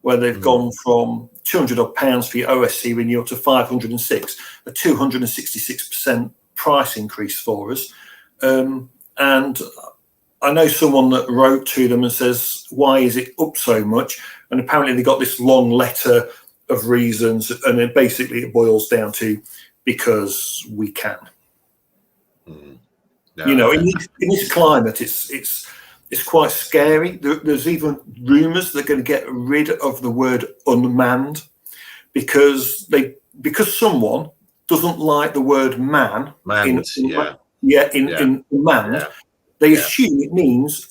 where they've gone from £200 for your OSC renewal to 506, a 266% price increase for us. And I know someone that wrote to them and says, why is it up so much? And apparently they got this long letter of reasons, and then basically it boils down to because we can. No, in this climate, it's quite scary. There's even rumours they're going to get rid of the word unmanned because someone doesn't like the word man in manned. They assume it means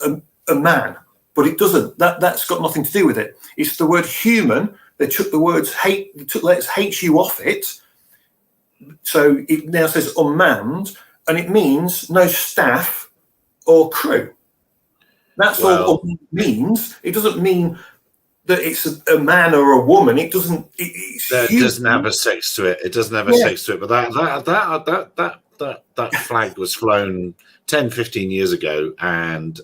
a man, but it doesn't. That's got nothing to do with it. It's the word human. They took the words hate. They took letters HU off it, so it now says unmanned, and it means no staff or crew. That's all it means. It doesn't mean that it's a man or a woman. It doesn't. It doesn't have a sex to it. It doesn't have a sex to it. But that flag was flown 10, 15 years ago, and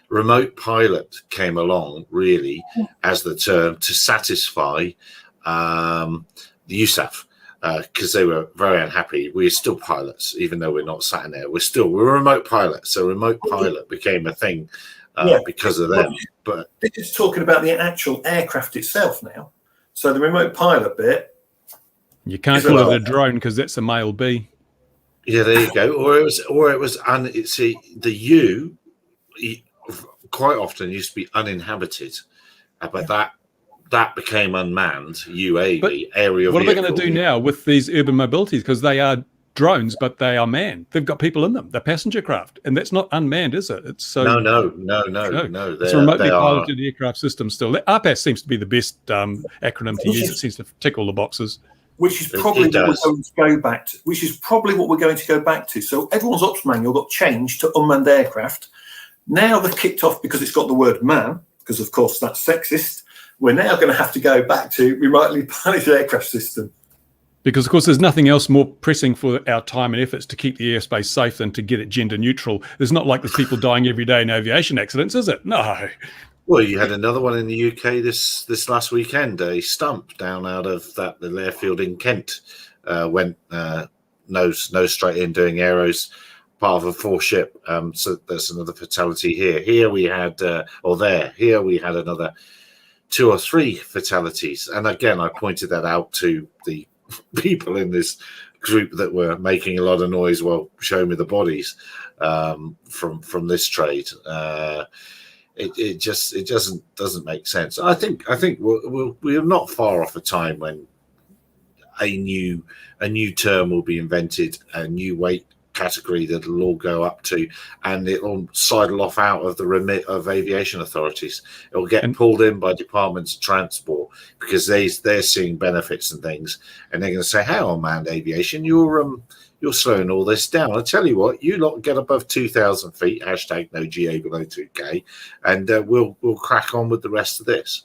remote pilot came along really as the term to satisfy the USAF. Because they were very unhappy. We're still pilots, even though we're not sat in there. We're remote pilots. So remote pilot became a thing because of them. But they're just talking about the actual aircraft itself now. So the remote pilot bit. You can't call it a drone because that's a male B. Yeah, there you go. Or it was the U quite often used to be uninhabited, but that became unmanned UAV, but aerial. What are they going to do now with these urban mobilities? Because they are drones, but they are manned. They've got people in them. They're passenger craft, and that's not unmanned, is it? It's so no. It's a remotely piloted aircraft system still. RPAS seems to be the best acronym to use. It seems to tick all the boxes. Which is probably what we're going to go back to. Which is probably what we're going to go back to. So everyone's ops manual got changed to unmanned aircraft, Now they've kicked off because it's got the word man, because of course that's sexist. We're now going to have to go back to remotely piloted aircraft system. Because, of course, there's nothing else more pressing for our time and efforts to keep the airspace safe than to get it gender neutral. There's not like there's people dying every day in aviation accidents, is it? No. Well, you had another one in the UK this last weekend. A stump down out of that little airfield in Kent went nose straight in doing aeros, part of a 4-ship. So there's another fatality here. Here we had another 2 or 3 fatalities. And again, I pointed that out to the people in this group that were making a lot of noise while showing me the bodies from this trade. It doesn't make sense. I think we're not far off a time when a new term will be invented, a new weight category that will all go up to, and it'll sidle off out of the remit of aviation authorities. It will get pulled in by departments of transport because they're seeing benefits and things, and they're going to say, "Hang on, manned aviation, you're slowing all this down. I tell you what, you lot get above 2,000 feet. # no GA below 2K, and we'll crack on with the rest of this."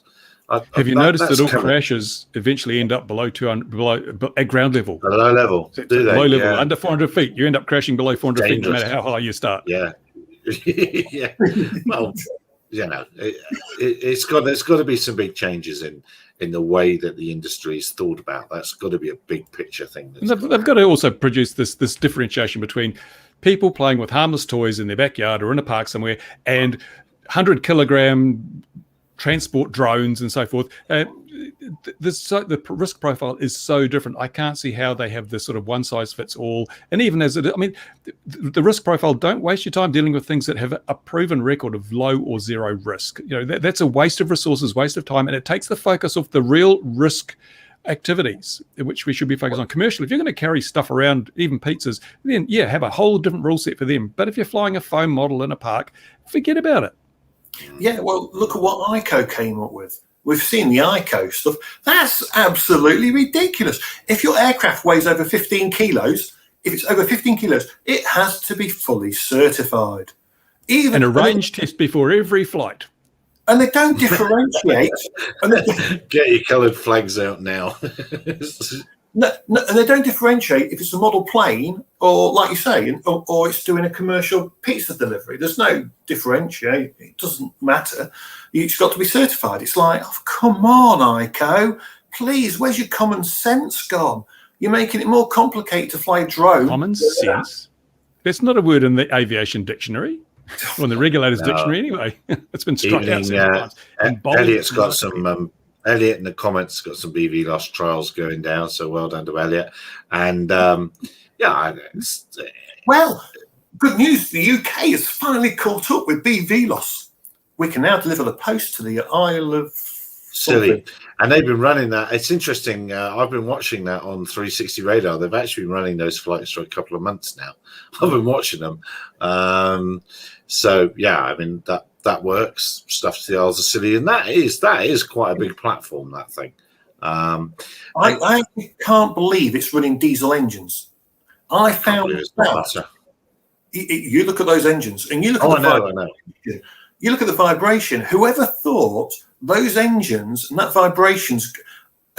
Have you noticed that all crashes eventually end up below 200, at ground level? Below level, do they? Below level, yeah. Under 400 feet, you end up crashing below 400 feet, no Dangerous. matter how high you start. Yeah, yeah. Well, there's got to be some big changes in the way that the industry is thought about. That's got to be a big picture thing. And they've got to also produce this differentiation between people playing with harmless toys in their backyard or in a park somewhere and 100-kilogram transport drones and so forth. The risk profile is so different. I can't see how they have this sort of one size fits all. And even the risk profile, don't waste your time dealing with things that have a proven record of low or zero risk. That's a waste of resources, waste of time, and it takes the focus off the real risk activities, which we should be focused on. Commercial, if you're going to carry stuff around, even pizzas, then have a whole different rule set for them. But if you're flying a foam model in a park, forget about it. Yeah, well, look at what ICO came up with. We've seen the ICO stuff. That's absolutely ridiculous. If your aircraft weighs over 15 kilos, if it's over 15 kilos, it has to be fully certified. And a range test before every flight. And they don't differentiate. Get your coloured flags out now. No, and they don't differentiate if it's a model plane or, like you say, or it's doing a commercial pizza delivery. There's no differentiate. It doesn't matter. It's got to be certified. It's like, oh, come on, ICO. Please, where's your common sense gone? You're making it more complicated to fly a drone. Common sense? That's not a word in the aviation dictionary. Or in the regulators dictionary anyway. It's been struck out several times. Elliot's got some... Elliot in the comments got some BV loss trials going down, so well done to Elliot. And well, good news. The UK has finally caught up with BV loss. We can now deliver the post to the Isle of Scilly. And they've been running that. It's interesting. I've been watching that on 360 Radar. They've actually been running those flights for a couple of months now. I've been watching them. That works. Stuff to the Isles of Scilly, and that is quite a big platform. That thing. I can't believe it's running diesel engines. I found that. You look at those engines, and you look at I know. You look at the vibration. Whoever thought those engines and that vibrations?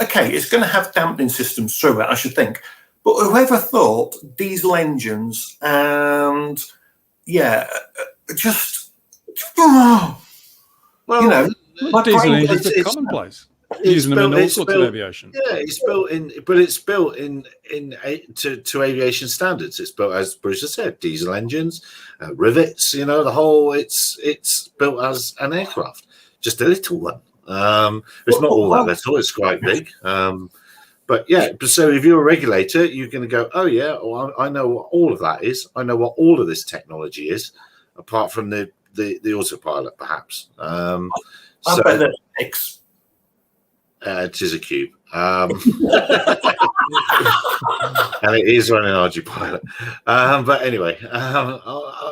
Okay, it's going to have dampening systems through it, I should think. But whoever thought diesel engines and just. Oh, well, diesel engines are commonplace. Using them in all sorts of aviation. Yeah, it's built in to aviation standards. It's built, as Bruce has said, diesel engines, rivets. The whole. It's built as an aircraft, just a little one. It's not all that little. It's quite big. But so if you're a regulator, you're going to go, oh yeah, well, I know what all of that is. I know what all of this technology is, apart from the autopilot, perhaps. I bet there's X. It is a cube. And it is running RG-Pilot. But anyway,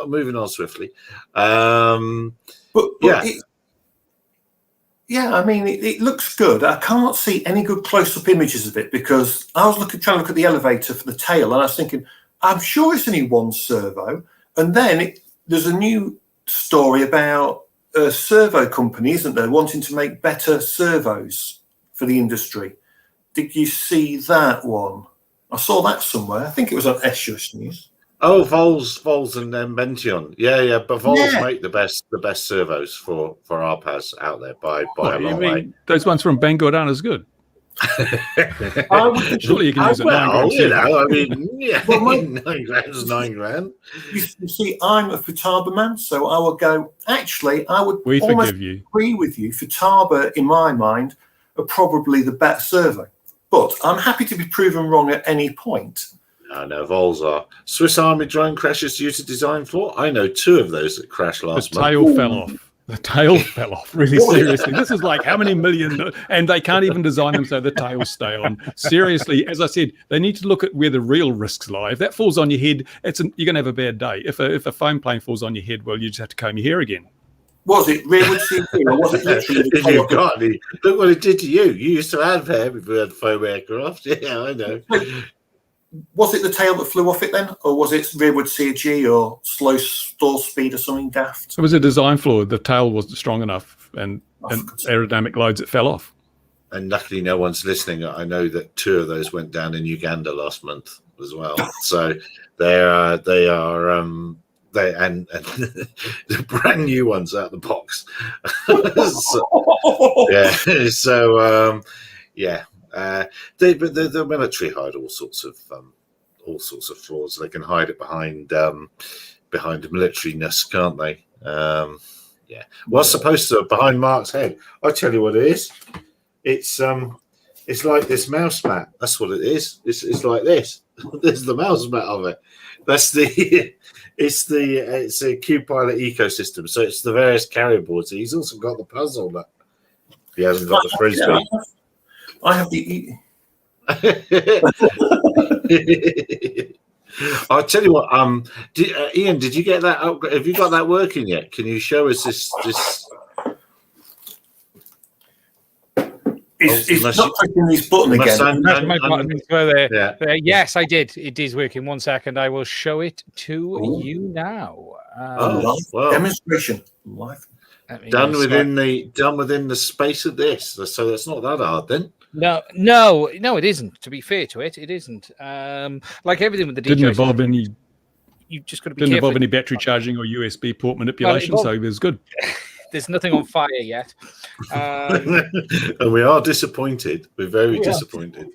moving on swiftly. It looks good. I can't see any good close-up images of it because I was trying to look at the elevator for the tail, and I was thinking, I'm sure it's only one servo. And then there's a new story about a servo company, isn't there, wanting to make better servos for the industry. Did you see that one? I saw that somewhere. I think it was on SUS News. Oh, Vols and then Bention. Yeah, but Vols Yeah. make the best servos for RPAS out there by What, a you long way. mean those ones from Bangor aren't as good? I would Surely you can use a 9 Well, grand you servo. know, I mean, yeah, Well, my- 9 grand's 9 grand. You see, I'm a Futaba man, so I would go, actually, I would We almost forgive you. agree with you. Futaba, in my mind, are probably the better servo. But I'm happy to be proven wrong at any point. No, Vols are. Swiss Army drone crashes due to design flaw. I know 2 of those that crashed The last month. tail fell off. The tail fell off, really seriously. This is like how many million, and they can't even design them so the tails stay on. Seriously, as I said, they need to look at where the real risks lie. If that falls on your head, you're going to have a bad day. If a foam plane falls on your head, well, you just have to comb your hair again. Was it rearward CG or was it literally the If you've tail? got any, look what it did to you. You used to have hair before you had foam aircraft. Yeah, I know. Was it the tail that flew off it then? Or was it rearward CG or slow stall speed or something daft? So it was a design flaw. The tail wasn't strong enough, and aerodynamic loads, it fell off. And luckily, no one's listening. I know that 2 of those went down in Uganda last month as well. So they are and the brand new ones out of the box. The military hide all sorts of flaws. They can hide it behind militariness, can't they? What's supposed to behind Mark's head? I'll tell you what it is. It's like this mouse mat. That's what it is. It's like this. There's the mouse mat of it. That's the it's a Q-Pilot ecosystem. So it's the various carrier boards. He's also got the puzzle, but he hasn't got the frisbee. Yeah, I have the. I'll tell you what. Ian, did you get that? Have you got that working yet? Can you show us this? He's not clicking this button Unless again. That's my button where Yeah. yes, I did. It is working. 1 second. I will show it to you now. Oh, well. Demonstration. Live. Let me Done just- within the space of this. So that's not that hard then. No, it isn't. To be fair to it, it isn't. Like everything with the Didn't DJI, involve any you just got to be didn't careful. involve any battery charging or USB port manipulation, so it was good. There's nothing on fire yet. And we are disappointed. We're very disappointed.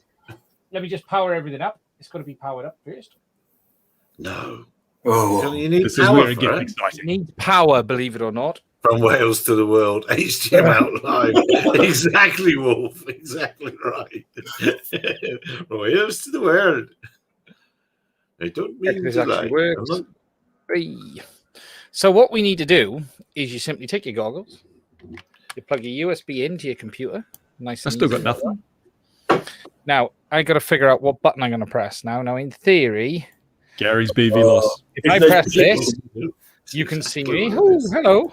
Let me just power everything up. It's got to be powered up first. No. Oh, You need This is power where it for gets it. It exciting. needs power, believe it or not. From Wales to the world, HTM out live. Exactly, Wolf. Exactly right. Wales to the world. I don't mean This to actually lie. works. I'm not- Hey. So what we need to do is you simply take your goggles, you plug your USB into your computer. Nice. I And still easy. got nothing. Now I got to figure out what button I'm going to press. Now, in theory, Gary's BV loss. if I press this, you can see me. Oh, hello.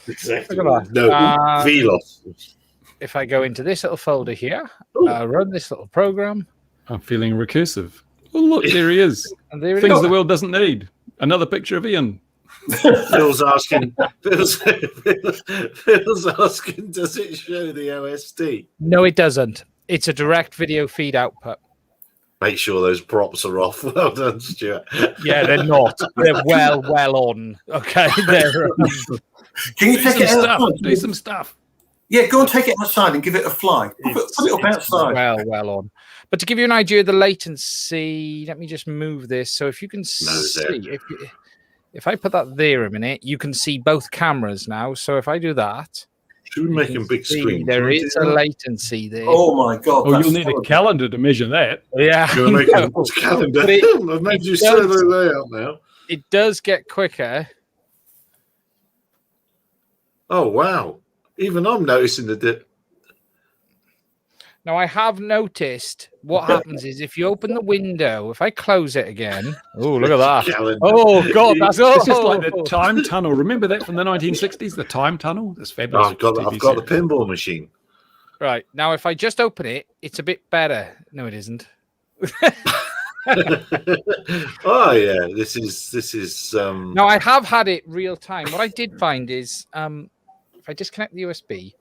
Exactly. Look at that. No, VLOS. If I go into this little folder here, run this little program, I'm feeling recursive. Oh, look, there he is. and there it Things is. the world doesn't need. Another picture of Ian. Phil's asking, Phil's asking, does it show the OSD? No, it doesn't. It's a direct video feed output. Make sure those props are off. Well done, Stuart. Yeah, they're not. They're well on. Okay, they're. can you Do take some it stuff. outside? Do some stuff. Yeah, go and take it outside and give it a fly. Put it up outside. well on. But to give you an idea of the latency, let me just move this. So if you can see, if I put that there a minute, you can see both cameras now. So if I do that, Should we you make can a big see screen? there Can we is do a that? latency there. Oh my god! Oh, that's you'll need a horrible. calendar to measure that. Yeah, Can we make I a know. calendar? But I've made you it solo does- layout now. It does get quicker. Oh wow! Even I'm noticing the dip. Now I have noticed what happens is if you open the window, if I close it again, oh look at that! Calendar. Oh god, that's It's just like the time tunnel. Remember that from the 1960s? The time tunnel? That's Oh, fabulous. I've got TV the series. pinball machine. Right now, if I just open it, it's a bit better. No, it isn't. Oh yeah, this is No, I have had it real time. What I did find is if I disconnect the USB,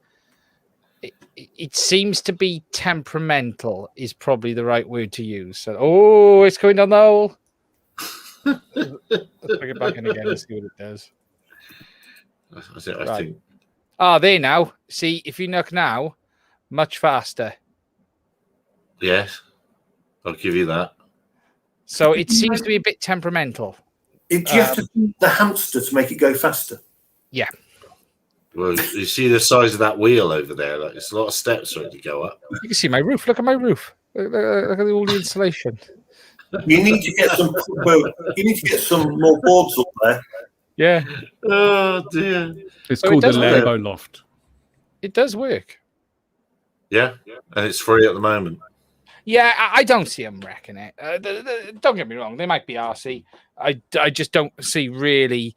it seems to be temperamental is probably the right word to use. So, oh, it's going down the hole. Let's bring it back in again and see what it does. I think There now. See, if you look now, much faster. yes, I'll give you that. So it seems to be a bit temperamental. Do you have to feed the hamster to make it go faster? Yeah. Well, you see the size of that wheel over there. Like, it's a lot of steps for it to go up. You can see my roof. Look at my roof. Look at all the insulation. You need to get some. You need to get some more boards up there. Yeah, Oh dear. It's So it called the does work. Lambo Loft. it does work. Yeah, and it's free at the moment. Yeah, I don't see them wrecking it. Don't get me wrong; they might be RC. I just don't see really.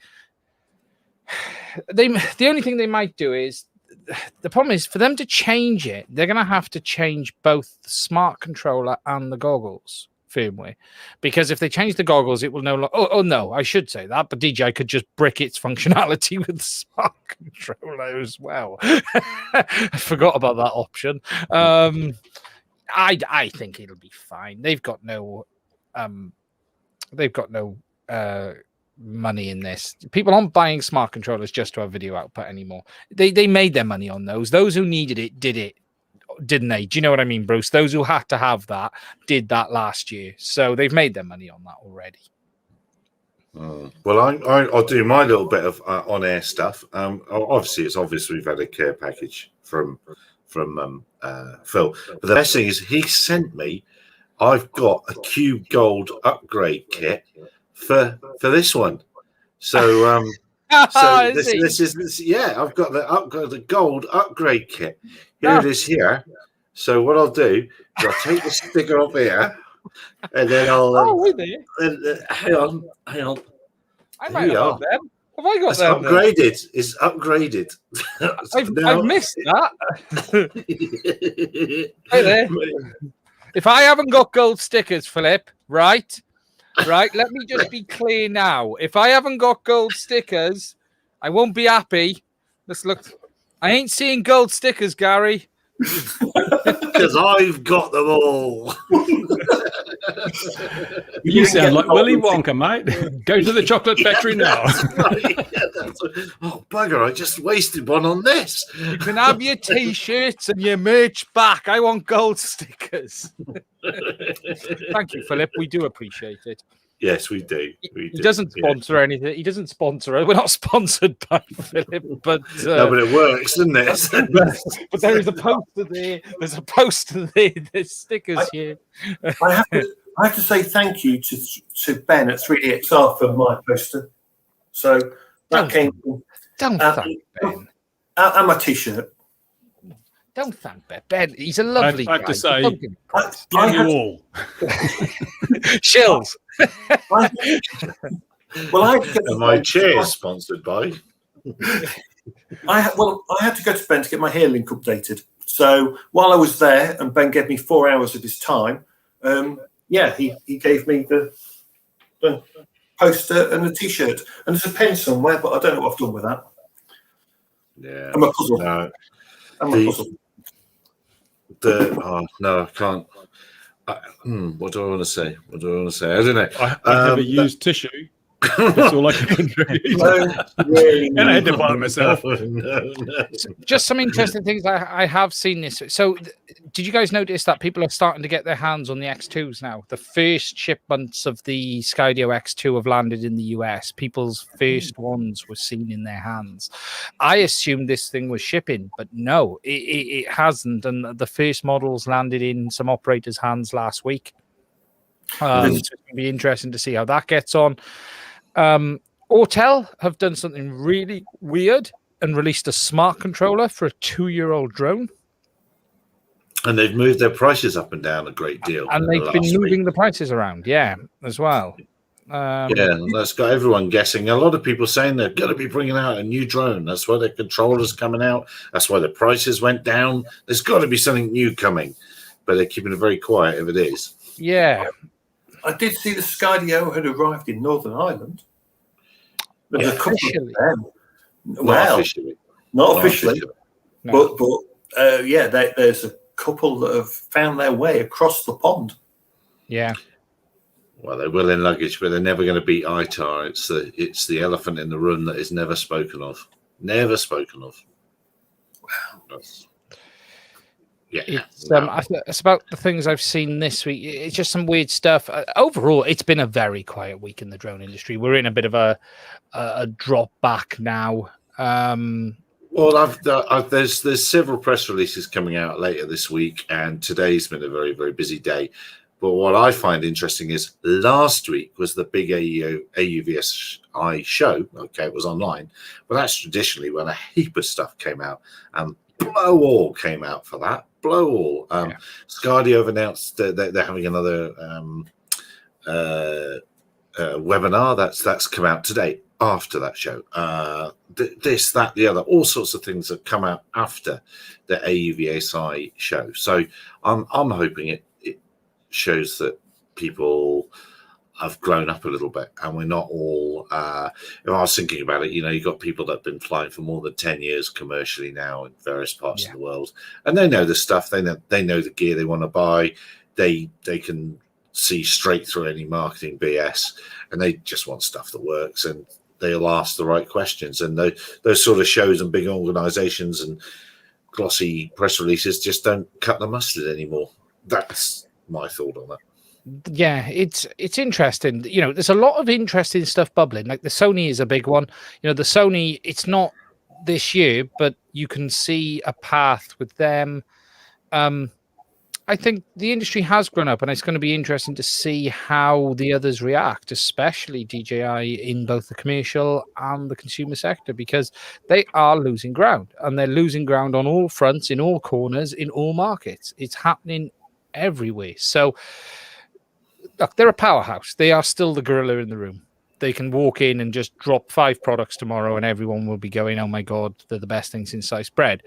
The only thing they might do is the problem is for them to change it, they're going to have to change both the smart controller and the goggles firmware, because if they change the goggles, it will no longer. Oh no, I should say that, but DJI could just brick its functionality with the smart controller as well. I forgot about that option. I think it'll be fine. They've got no money in this. People aren't buying smart controllers just to have video output anymore. They made their money on those. Those who needed it did it, didn't they? Do you know what I mean, Bruce? Those who had to have that did that last year. So they've made their money on that already. Well, I'll do my little bit of on-air stuff. Obviously, it's obvious we've had a care package from Phil, but the best thing is he sent me. I've got a Cube Gold upgrade kit for this one. So this is I've got the gold upgrade kit. Here it is here. So what I'll do is I'll take the sticker off here, and then I'll hang on. I might have got them. Have I got It's them? upgraded. It's upgraded. I've missed that. Hey there. If I haven't got gold stickers, Philip, right, let me just be clear now. If I haven't got gold stickers, I won't be happy. Let's look. I ain't seeing gold stickers, Gary. Because I've got them all. You sound like Willy Wonka, mate. Go to the chocolate factory now. Oh, bugger, I just wasted one on this. You can have your t-shirts and your merch back. I want gold stickers. Thank you, Philip. We do appreciate it. Yes, we do. He doesn't sponsor anything. He doesn't sponsor it. We're not sponsored by Philip, but no, but it works, doesn't it? but there is a poster there. There's a poster there. There's stickers here. I have to say thank you to Ben at 3DXR for my poster. So that came from Don't thank Ben. and my T-shirt. Don't thank Ben. Ben, he's a lovely guy. I have to say, I damn had- you all. Shills. Well, I had to get And my chair is sponsored by. I had to go to Ben to get my hair link updated. So while I was there, and Ben gave me 4 hours of his time, he gave me the poster and the T-shirt, and there's a pen somewhere, but I don't know what I've done with that. Yeah. And my puzzle. No, And my puzzle. no, I can't. What do I want to say? I don't know. I have a used tissue. That's all I can contribute. And I had to buy it myself. No. Just some interesting things. I have seen this. So, did you guys notice that people are starting to get their hands on the X2s now? The first shipments of the Skydio X2 have landed in the US. People's first ones were seen in their hands. I assumed this thing was shipping, but no, it hasn't. And the first models landed in some operators' hands last week. So it's going to be interesting to see how that gets on. Autel have done something really weird and released a smart controller for a 2-year-old drone. And they've moved their prices up and down a great deal. And they've been moving the prices around, as well. That's got everyone guessing. A lot of people saying they're going to be bringing out a new drone. That's why their controllers coming out. That's why the prices went down. There's got to be something new coming. But they're keeping it very quiet if it is. Yeah. I did see the Skydio had arrived in Northern Ireland. There's Yeah. a couple Officially. of them. Not Well, officially. not Not officially, No. but yeah, there's a couple that have found their way across the pond. Yeah. Well, they will in luggage, but they're never going to beat ITAR. It's the elephant in the room that is never spoken of. Never spoken of. Wow. Yeah. It's about the things I've seen this week. It's just some weird stuff. Overall, it's been a very quiet week in the drone industry. We're in a bit of a drop back now. Well, there's several press releases coming out later this week, and today's been a very, very busy day. But what I find interesting is last week was the big AUVSI show. Okay, it was online, but that's traditionally when a heap of stuff came out, and Blow All came out for that. Blow All. Skydio have announced that they're having another webinar that's come out today after that show. This, that, the other, all sorts of things that come out after the AUVSI show. So I'm hoping it shows that people have grown up a little bit, and we're not all if I was thinking about it, you've got people that have been flying for more than 10 years commercially now in various parts of the world, and they know the stuff, they know the gear they want to buy, they can see straight through any marketing BS, and they just want stuff that works, and they'll ask the right questions. And those sort of shows and big organizations and glossy press releases just don't cut the mustard anymore. That's my thought on that. Yeah, it's interesting. There's a lot of interesting stuff bubbling. Like the Sony is a big one. The Sony, it's not this year, but you can see a path with them. I think the industry has grown up, and it's going to be interesting to see how the others react, especially DJI in both the commercial and the consumer sector, because they are losing ground, and they're losing ground on all fronts, in all corners, in all markets. It's happening everywhere. So look, they're a powerhouse. They are still the gorilla in the room. They can walk in and just drop 5 products tomorrow, and everyone will be going, "Oh my God, they're the best thing since sliced bread."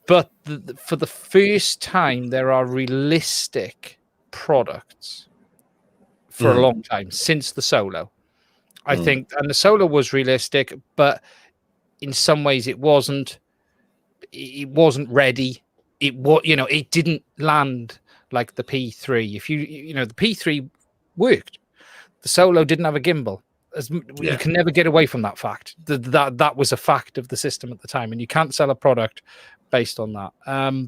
But for the first time, there are realistic products for a long time since the Solo. I think, and the Solo was realistic, but in some ways it wasn't. It wasn't ready. It didn't land like the P3. The P3 worked. The Solo didn't have a gimbal. You can never get away from that fact. That was a fact of the system at the time, and you can't sell a product based on that.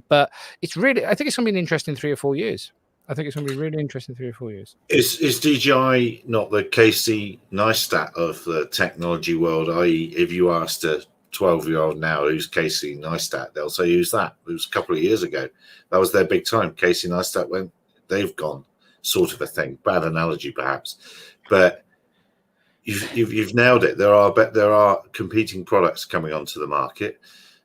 But I think it's going to be an interesting 3 or 4 years. I think it's going to be really interesting 3 or 4 years. Is DJI not the Casey Neistat of the technology world? I.e., if you asked a 12-year-old now who's Casey Neistat, they'll say who's that. It was a couple of years ago. That was their big time. Casey Neistat went, they've gone, sort of a thing. Bad analogy, perhaps, but you've nailed it. There are competing products coming onto the market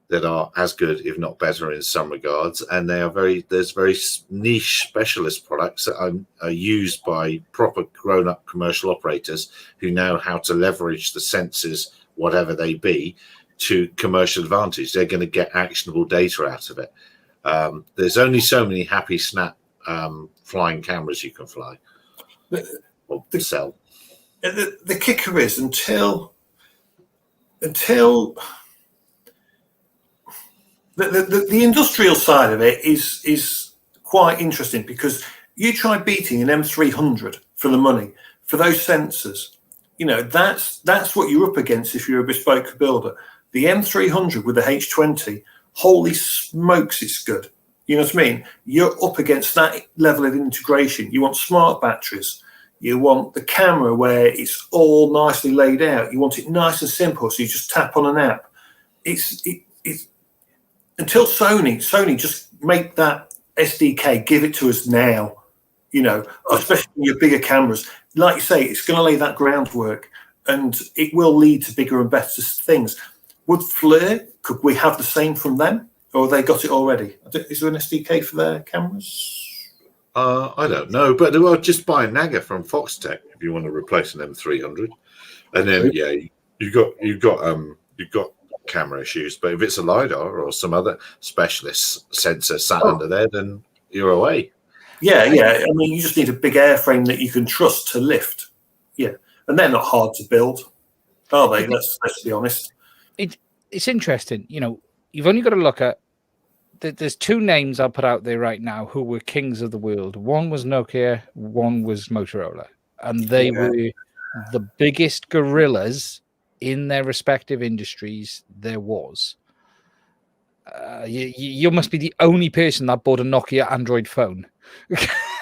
that are as good, if not better, in some regards, and there's very niche specialist products that are used by proper grown-up commercial operators who know how to leverage the sensors, whatever they be, to commercial advantage. They're going to get actionable data out of it. There's only so many happy snap flying cameras you can fly or sell. The kicker is until the industrial side of it is quite interesting, because you try beating an M300 for the money for those sensors. That's what you're up against if you're a bespoke builder. The M300 with the H20, holy smokes, it's good. You know what I mean? You're up against that level of integration. You want smart batteries. You want the camera where it's all nicely laid out. You want it nice and simple, so you just tap on an app. It's until Sony just make that SDK, give it to us now. Especially your bigger cameras. Like you say, it's going to lay that groundwork, and it will lead to bigger and better things. Would FLIR, could we have the same from them, or have they got it already? Is there an SDK for their cameras? I don't know, but well, just buy a Naga from Foxtech if you want to replace an M300, and then you've got camera issues. But if it's a LiDAR or some other specialist sensor sat under there, then you're away. Yeah. I mean, you just need a big airframe that you can trust to lift. Yeah, and they're not hard to build, are they? Let's be honest. It's interesting. You've only got to look at. There's two names I'll put out there right now who were kings of the world. One was Nokia, one was Motorola, and they were the biggest gorillas in their respective industries there was. You must be the only person that bought a Nokia Android phone.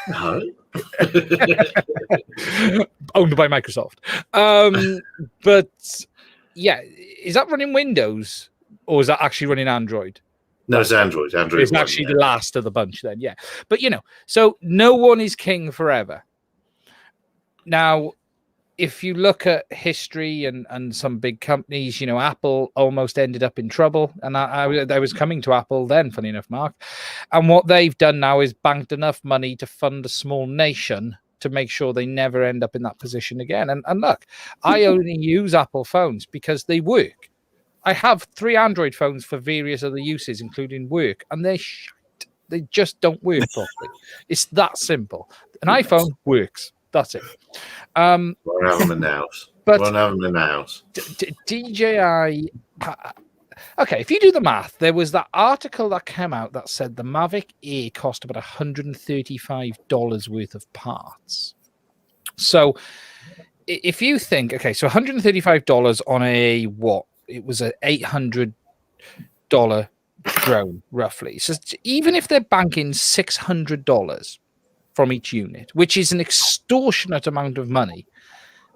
No. Owned by Microsoft. But yeah, is that running Windows or is that actually running Android? No, it's Android. Android is actually the last of the bunch then, yeah. But, so no one is king forever. Now, if you look at history and some big companies, Apple almost ended up in trouble. And I was coming to Apple then, funny enough, Mark. And what they've done now is banked enough money to fund a small nation to make sure they never end up in that position again. And look, I only use Apple phones because they work. I have 3 Android phones for various other uses, including work, and they're shit. They just don't work properly. It's that simple. An iPhone works. That's it. One of them in the house. But one of them in the house. DJI. Okay, if you do the math, there was that article that came out that said the Mavic Air cost about $135 worth of parts. So if you think, okay, so $135 on a what? It was an $800 drone, roughly. So even if they're banking $600 from each unit, which is an extortionate amount of money,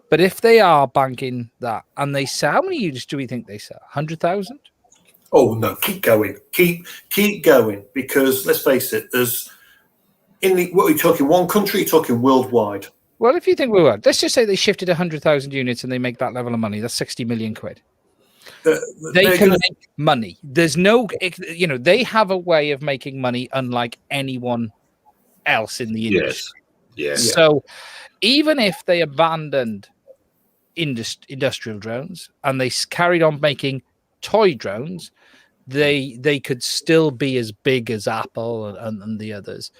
but if they are banking that and they sell, how many units do we think they sell? 100,000? Oh no, keep going, keep going, because let's face it, there's what are you talking? One country, you're talking worldwide. Well, if you think we were, let's just say they shifted 100,000 units and they make that level of money. That's 60 million quid. They can make money. There's no, they have a way of making money unlike anyone else in the industry. Yes. So even if they abandoned industrial drones and they carried on making toy drones, they could still be as big as Apple and the others.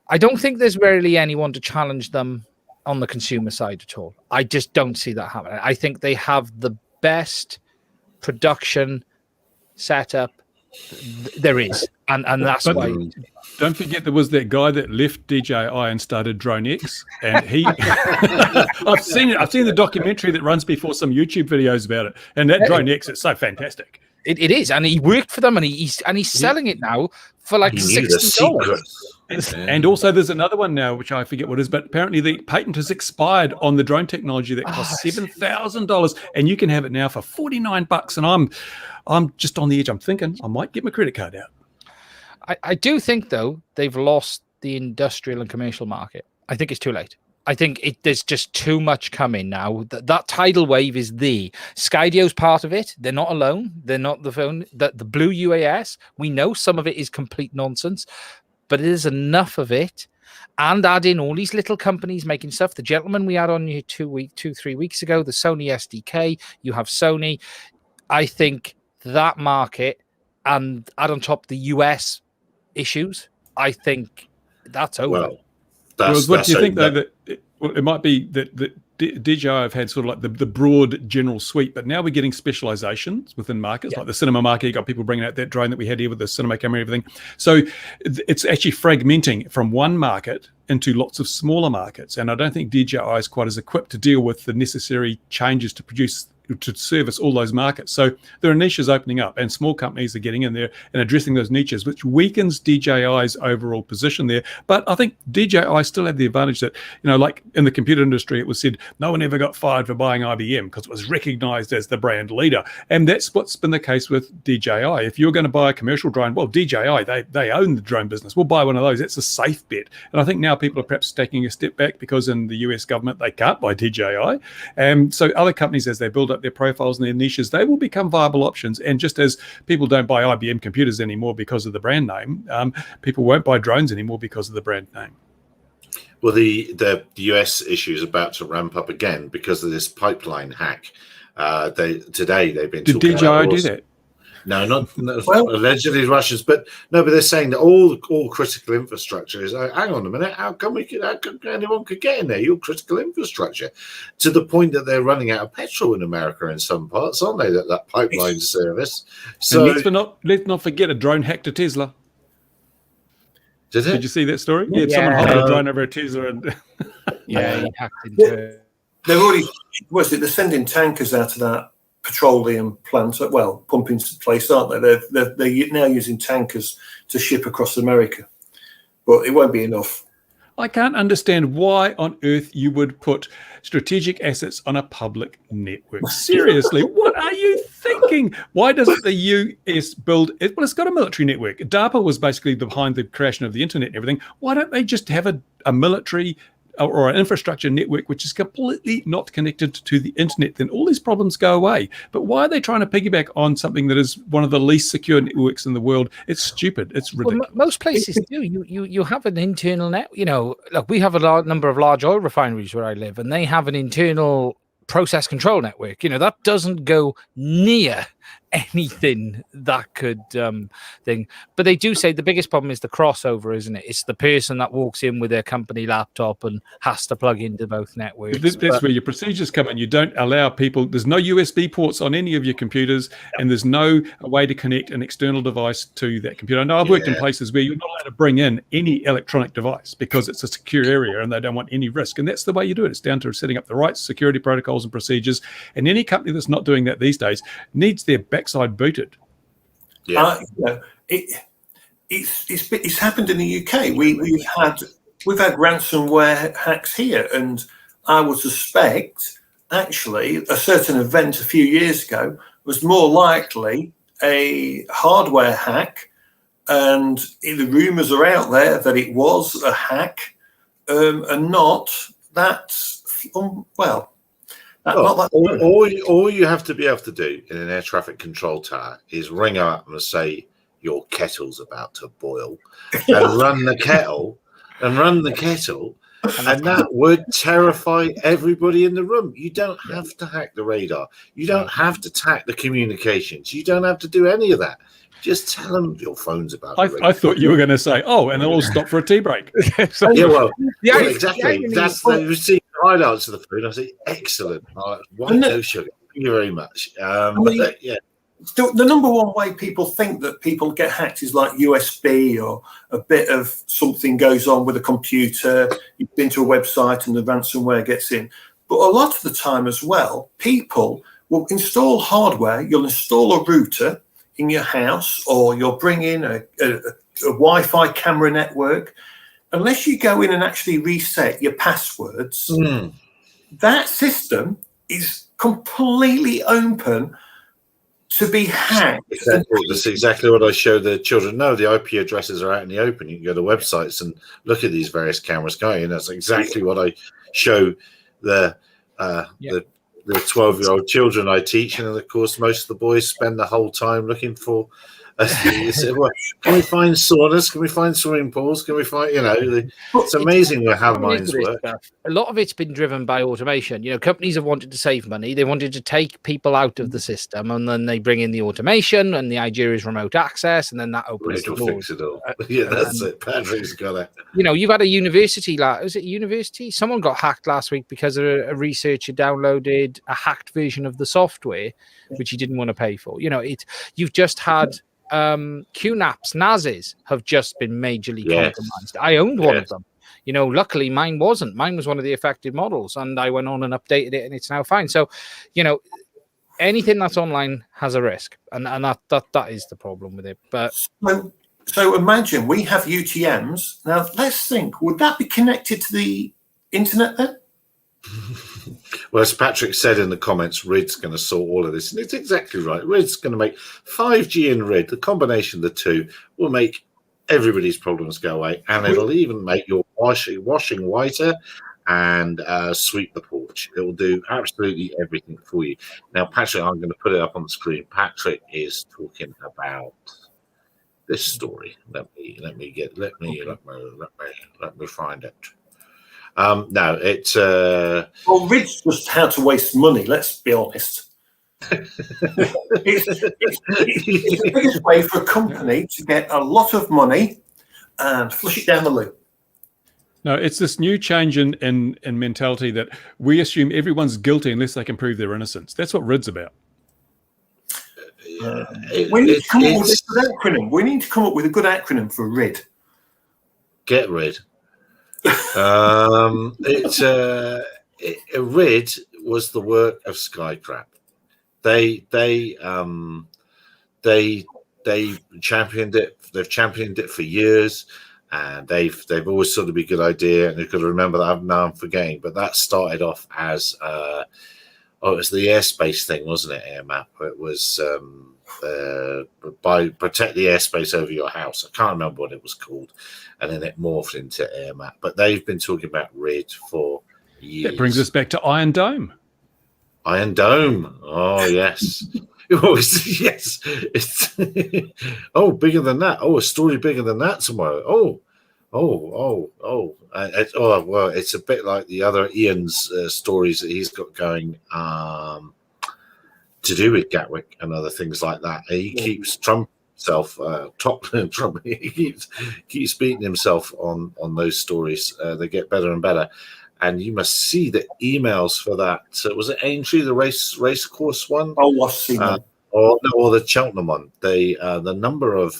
I don't think there's really anyone to challenge them on the consumer side at all. I just don't see that happening. I think they have the best production setup there is, and that's why. Don't forget there was that guy that left DJI and started Drone X, and he. I've seen the documentary that runs before some YouTube videos about it, and that Drone X is so fantastic. It is, and he worked for them, and he's selling it now for like $60. And also, there's another one now, which I forget what it is, but apparently the patent has expired on the drone technology that costs $7,000, and you can have it now for $49. And I'm just on the edge. I'm thinking I might get my credit card out. I do think though they've lost the industrial and commercial market. I think it's too late. I think there's just too much coming now. That tidal wave is Skydio's part of it. They're not alone. They're not the phone. The Blue UAS, we know some of it is complete nonsense, but there's enough of it. And add in all these little companies making stuff. The gentleman we had on here 3 weeks ago, the Sony SDK, you have Sony. I think that market, and add on top the US issues, I think that's over. Well, what do you think, though, that it might be that DJI have had sort of like the broad general suite, but now we're getting specializations within markets, like the cinema market. You got people bringing out that drone that we had here with the cinema camera and everything. So it's actually fragmenting from one market into lots of smaller markets. And I don't think DJI is quite as equipped to deal with the necessary changes to service all those markets. So there are niches opening up, and small companies are getting in there and addressing those niches, which weakens DJI's overall position there. But I think DJI still had the advantage that, like in the computer industry, it was said no one ever got fired for buying IBM because it was recognized as the brand leader. And that's what's been the case with DJI. If you're going to buy a commercial drone, well, DJI, they own the drone business. We'll buy one of those. That's a safe bet. And I think now people are perhaps taking a step back because in the US government, they can't buy DJI. And so other companies, as they build up their profiles and their niches, they will become viable options. And just as people don't buy IBM computers anymore because of the brand name, people won't buy drones anymore because of the brand name. Well, the US issue is about to ramp up again because of this pipeline hack. They've been. Did DJI do that? No, not Well- allegedly Russians, but they're saying that all critical infrastructure is. Hang on a minute, how come anyone could get in there? Your critical infrastructure, to the point that they're running out of petrol in America in some parts, aren't they? That pipeline service. So And let's not forget a drone hacked a Tesla. Did you see that story? Yeah, someone hovered a drone over a Tesla and Yeah, he hacked into it. They're already, they're sending tankers out of that petroleum plant, well, pumping place, aren't they? They're now using tankers to ship across America, but it won't be enough. I can't understand why on earth you would put strategic assets on a public network. Seriously, what are you thinking? Why doesn't the US build it? Well, it's got a military network. DARPA was basically behind the creation of the internet and everything. Why don't they just have a military or an infrastructure network which is completely not connected to the internet? Then all these problems go away. But why are they trying to piggyback on something that is one of the least secure networks in the world? It's stupid. It's ridiculous. Well, most places do. You have an internal net. Look, we have a number of large oil refineries where I live, and they have an internal process control network. That doesn't go near anything that could thing. But they do say the biggest problem is the crossover, isn't it? It's the person that walks in with their company laptop and has to plug into both networks. That's where your procedures come in. You don't allow people, there's no USB ports on any of your computers, and there's no way to connect an external device to that computer. I know I've worked in places where you're not allowed to bring in any electronic device because it's a secure area and they don't want any risk. And that's the way you do it. It's down to setting up the right security protocols and procedures. And any company that's not doing that these days needs their backside booted. It's happened in the UK. We've had ransomware hacks here, and I would suspect actually a certain event a few years ago was more likely a hardware hack, and the rumours are out there that it was a hack, and not that. All you have to be able to do in an air traffic control tower is ring up and say your kettle's about to boil, and run the kettle, and that would terrify everybody in the room. You don't have to hack the radar. You don't have to hack the communications. You don't have to do any of that. Just tell them your phone's about to ring. I thought you were going to say, and they'll all stop for a tea break. Exactly. They receive highlights of the food. I say, excellent. White, no sugar. Thank you very much. The number one way people think that people get hacked is like USB, or a bit of something goes on with a computer. You've been to a website and the ransomware gets in. But a lot of the time as well, people will install hardware. You'll install a router in your house, or you'll bring in a Wi-Fi camera network. Unless you go in and actually reset your passwords, that system is completely open to be hacked. That's exactly what I show the children. No, the IP addresses are out in the open. You can go to websites and look at these various cameras going. And that's exactly what I show the 12-year-old children I teach. And of course, most of the boys spend the whole time looking for. Can we find saunas? Can we find swimming pools? Can we find, it's amazing how minds work. A lot of it's been driven by automation. Companies have wanted to save money. They wanted to take people out of the system, and then they bring in the automation, and the idea is remote access, and then that opens the doors. Fix it all. That's it. Patrick's got it. You've had a university, was it university? Someone got hacked last week because a researcher downloaded a hacked version of the software, which he didn't want to pay for. You've just had QNAPs, NASs have just been majorly compromised. I owned one of them. Luckily mine wasn't. Mine was one of the affected models, and I went on and updated it, and it's now fine. So, anything that's online has a risk, and that is the problem with it. But so imagine we have UTMs. Now let's think, would that be connected to the internet then? Well, as Patrick said in the comments, RID's going to sort all of this. And it's exactly right. RID's going to make 5G and RID, the combination of the two, will make everybody's problems go away. And it'll even make your washing whiter and sweep the porch. It will do absolutely everything for you. Now, Patrick, I'm going to put it up on the screen. Patrick is talking about this story. Let me find it. No, it's RID's just how to waste money. Let's be honest. It's the biggest way for a company to get a lot of money and flush it down the loo. No, it's this new change in mentality that we assume everyone's guilty unless they can prove their innocence. That's what RID's about. We need to come up with a good acronym. We need to come up with a good acronym for RID. Get rid. RID was the work of Skycrap. They championed it. They've championed it for years, and they've always thought it'd be a good idea. And you've got to remember that now I'm forgetting, but that started off as it was the airspace thing, wasn't it? AirMap. It was by protect the airspace over your house. I can't remember what it was called, and then it morphed into AirMap. But they've been talking about RID for years. That brings us back to Iron Dome. Iron Dome. Oh yes. Oh, yes. It's bigger than that. Oh, a story bigger than that tomorrow. Well, it's a bit like the other Ian's stories that he's got going to do with Gatwick and other things like that. He keeps Trump he keeps beating himself on those stories. They get better and better. And you must see the emails for that. Was it Aintree, the race course one? Oh, I've seen that. Or the Cheltenham one. The number of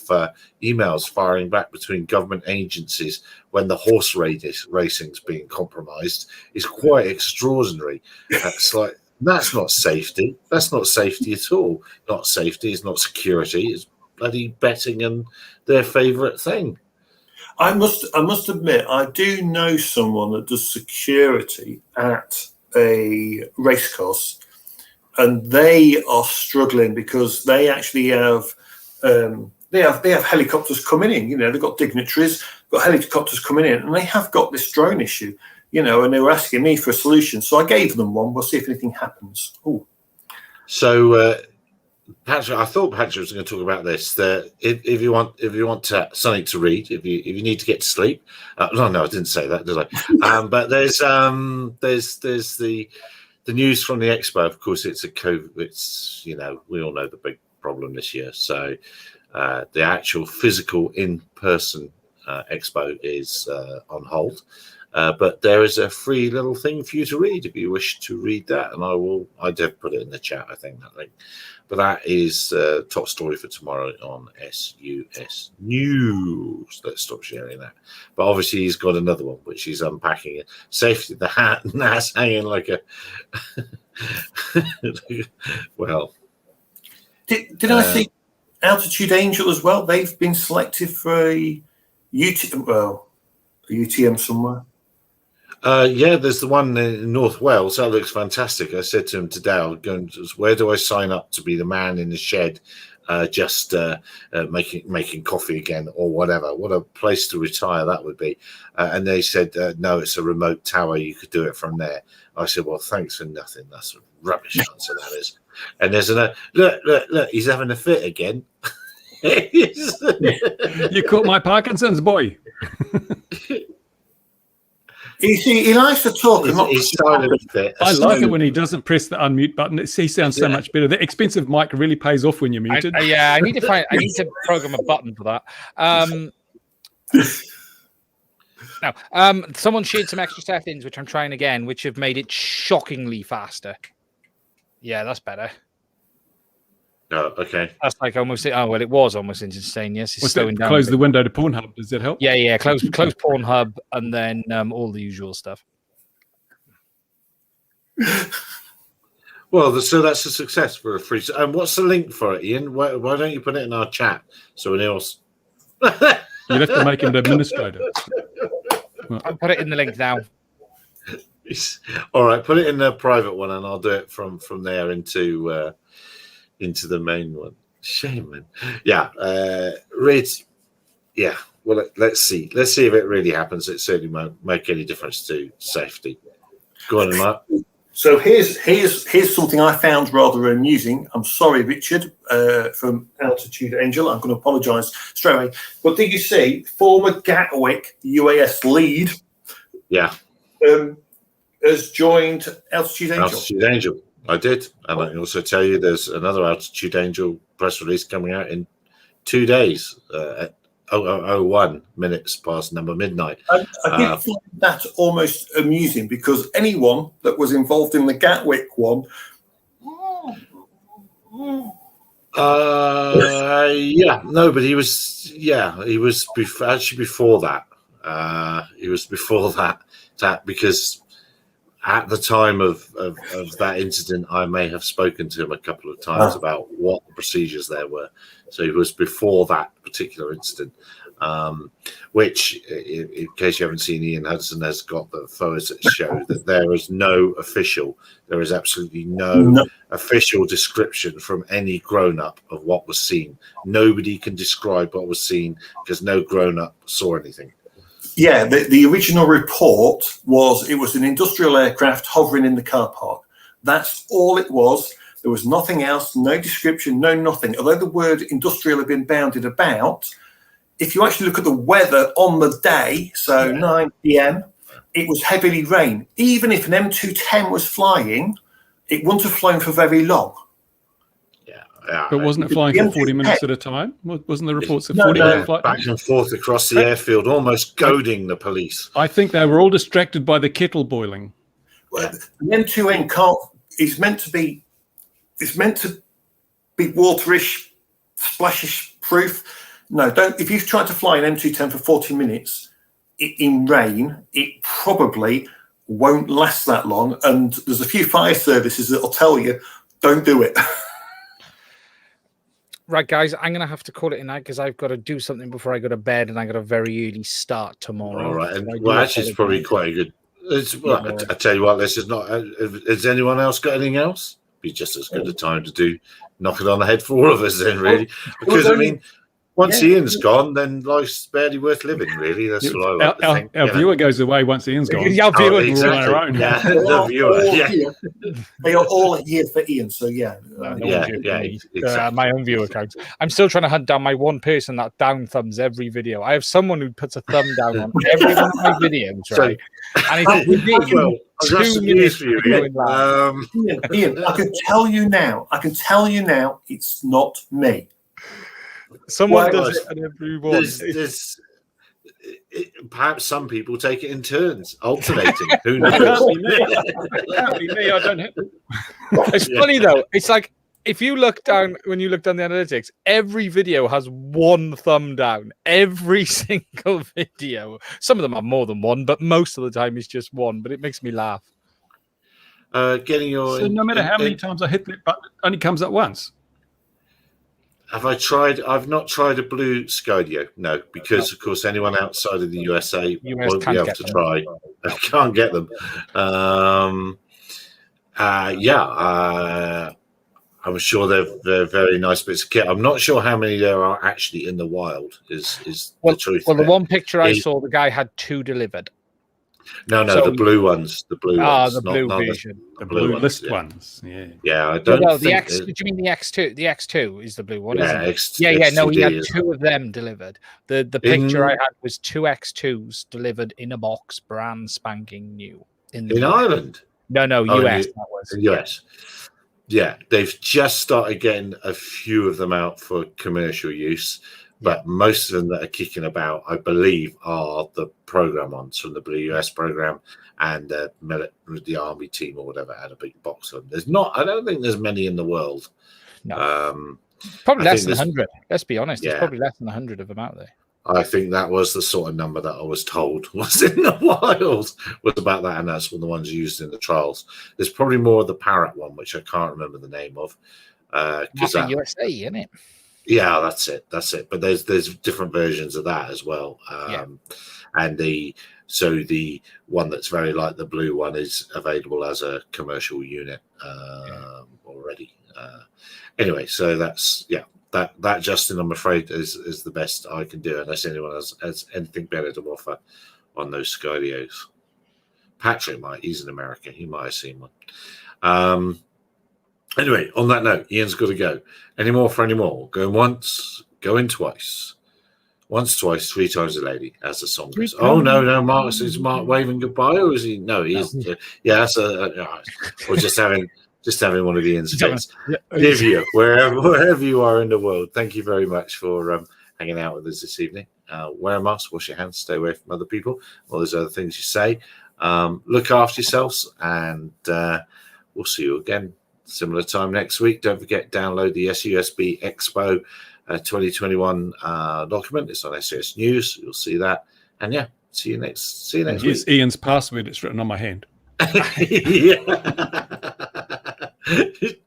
emails firing back between government agencies when the horse racing's being compromised is quite extraordinary. It's like, that's not safety. That's not safety at all. Not safety. It's not security. It's bloody betting and their favourite thing. I must admit, I do know someone that does security at a racecourse, and they are struggling because they actually have helicopters coming in. You know, they've got dignitaries, got helicopters coming in, and they have got this drone issue. You know, and they were asking me for a solution, so I gave them one. We'll see if anything happens. Ooh. So. Patrick, I thought Patrick was going to talk about this. That if you want something to read, if you need to get to sleep, no, I didn't say that, did I? But there's the news from the expo. Of course, it's a COVID. It's, you know, we all know the big problem this year. So the actual physical in-person expo is on hold. But there is a free little thing for you to read if you wish to read that, and I did put it in the chat, I think, that link. But that is top story for tomorrow on SUS News. Let's stop sharing that. But obviously he's got another one which he's unpacking it. Safety, the hat, and that's hanging like a well. Did I see Altitude Angel as well? They've been selected for a UTM somewhere. Yeah, there's the one in North Wales. That looks fantastic. I said to him today, I'll go, where do I sign up to be the man in the shed, making coffee again or whatever? What a place to retire that would be. And they said, no, it's a remote tower. You could do it from there. I said, well, thanks for nothing. That's a rubbish answer, that is. And there's look, he's having a fit again. You caught my Parkinson's, boy. You see, he likes to talk. I like it when he doesn't press the unmute button. He sounds so much better. The expensive mic really pays off when you're muted. I need to program a button for that. Now, someone shared some extra settings, which I'm trying again, which have made it shockingly faster. Yeah, that's better. Oh, okay. That's like almost. Oh well, it was almost instantaneous. It's slowing down. Close the window to Pornhub. Does that help? Yeah. Close Pornhub, and then all the usual stuff. Well, so that's a success for a free. And what's the link for it, Ian? Why don't you put it in our chat so anyone else? You'd have to make him an administrator. I'll put it in the link now. All right, put it in the private one, and I'll do it from there into the main one. Shame, man. Yeah, RID. Yeah. Well, let's see. Let's see if it really happens. It certainly won't make any difference to safety. Go on, Mark. So here's something I found rather amusing. I'm sorry, Richard, from Altitude Angel. I'm going to apologise straight away. But did you see former Gatwick UAS lead? Yeah. Has joined Altitude Angel. Altitude Angel. I did, and I can also tell you there's another Altitude Angel press release coming out in 2 days at 0001 minutes past number midnight. I did find that almost amusing because anyone that was involved in the Gatwick one, but he was actually before that. He was before that because at the time of that incident, I may have spoken to him a couple of times about what the procedures there were. So it was before that particular incident, which, in case you haven't seen, Ian Hudson has got the photos that show that there is absolutely no official description from any grown-up of what was seen. Nobody can describe what was seen because no grown-up saw anything. Yeah, the original report was it was an industrial aircraft hovering in the car park. That's all it was. There was nothing else, no description, no nothing. Although the word industrial had been bounded about, if you actually look at the weather on the day, so 9 p.m., it was heavily rain. Even if an M210 was flying, it wouldn't have flown for very long. But wasn't it flying for 40 minutes at a time? Wasn't the reports of 40 minute flight? Back and forth across the airfield, almost goading the police. I think they were all distracted by the kettle boiling. Well, the M2N can't. It's meant to be waterish, splashish proof. No, don't. If you've tried to fly an M210 for 40 minutes in rain, it probably won't last that long. And there's a few fire services that'll tell you, don't do it. Right, guys, I'm going to have to call it a night because I've got to do something before I go to bed, and I got a very early start tomorrow. All right, actually, it's probably quite a good. I tell you what, this is not. Has anyone else got anything else? Be just as good a time to do knock it on the head for all of us, then, really, because I mean, once Ian's gone, then life's barely worth living, really. That's what I like to think. Our viewer goes away once Ian's gone. Our viewer is on our own. Yeah, the viewer. They are all here for Ian, so my own viewer account. I'm still trying to hunt down my one person that down thumbs every video. I have someone who puts a thumb down on every one of my videos, right? And it's within 2 minutes for you, Ian, I can tell you now, it's not me. Someone does it and everyone. Perhaps some people take it in turns, alternating. Who knows? Can't be me. I don't hit them. It's funny though. It's like if you look down when you look down the analytics, every video has one thumb down. Every single video. Some of them have more than one, but most of the time it's just one. But it makes me laugh. Getting your. So no matter how many times I hit it, but it only comes up once. Have I tried? I've not tried a blue Skydio, no, because of course anyone outside of the USA won't be able to try. I can't get them. I'm sure they're very nice bits of kit. I'm not sure how many there are actually in the wild. Is the truth? Well, the one picture I saw, the guy had 2 delivered. No, the blue ones. The blue ones. The blue version. The blue list ones. Yeah. Yeah, I don't think... the X, do you mean the X2? The X2 is the blue one, isn't it? X2D, no, he had 2 of them delivered. The picture I had was 2 X2s delivered in a box, brand spanking new. In Ireland? No, US. That was. US. Yeah, they've just started getting a few of them out for commercial use. But most of them that are kicking about, I believe, are the program ones from the Blue US program, and the Army team or whatever had a big box of them. There's not. I don't think there's many in the world. No. Probably less than 100. Let's be honest. There's probably less than 100 of them out there. I think that was the sort of number that I was told was in the wild, was about that, and that's one of the ones used in the trials. There's probably more of the Parrot one, which I can't remember the name of. That's a USA, isn't it? Yeah, that's it. But there's different versions of that as well. And the one that's very like the blue one is available as a commercial unit already. Anyway, so that's that Justin, I'm afraid, is the best I can do, unless anyone has anything better to offer on those Skydios. Patrick might. He's in America. He might have seen one. Anyway, on that note, Ian's got to go. Any more for any more? Going once, going twice. Once, twice, 3 times a lady, as the song goes. Oh, no, Mark, is Mark waving goodbye, or is he? No, he is. Yeah, that's we're just having Just having one of Ian's fits. Yeah. Livia, wherever you are in the world, thank you very much for hanging out with us this evening. Wear a mask, wash your hands, stay away from other people, all those other things you say. Look after yourselves, and we'll see you again similar time next week. Don't forget, download the SUSB Expo 2021 document. It's on SAS News. You'll see that. And yeah, see you next week. Here's Ian's password. It's written on my hand. Yeah.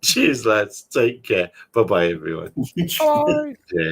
Cheers, lads. Take care. Bye-bye, everyone. Bye. Yeah.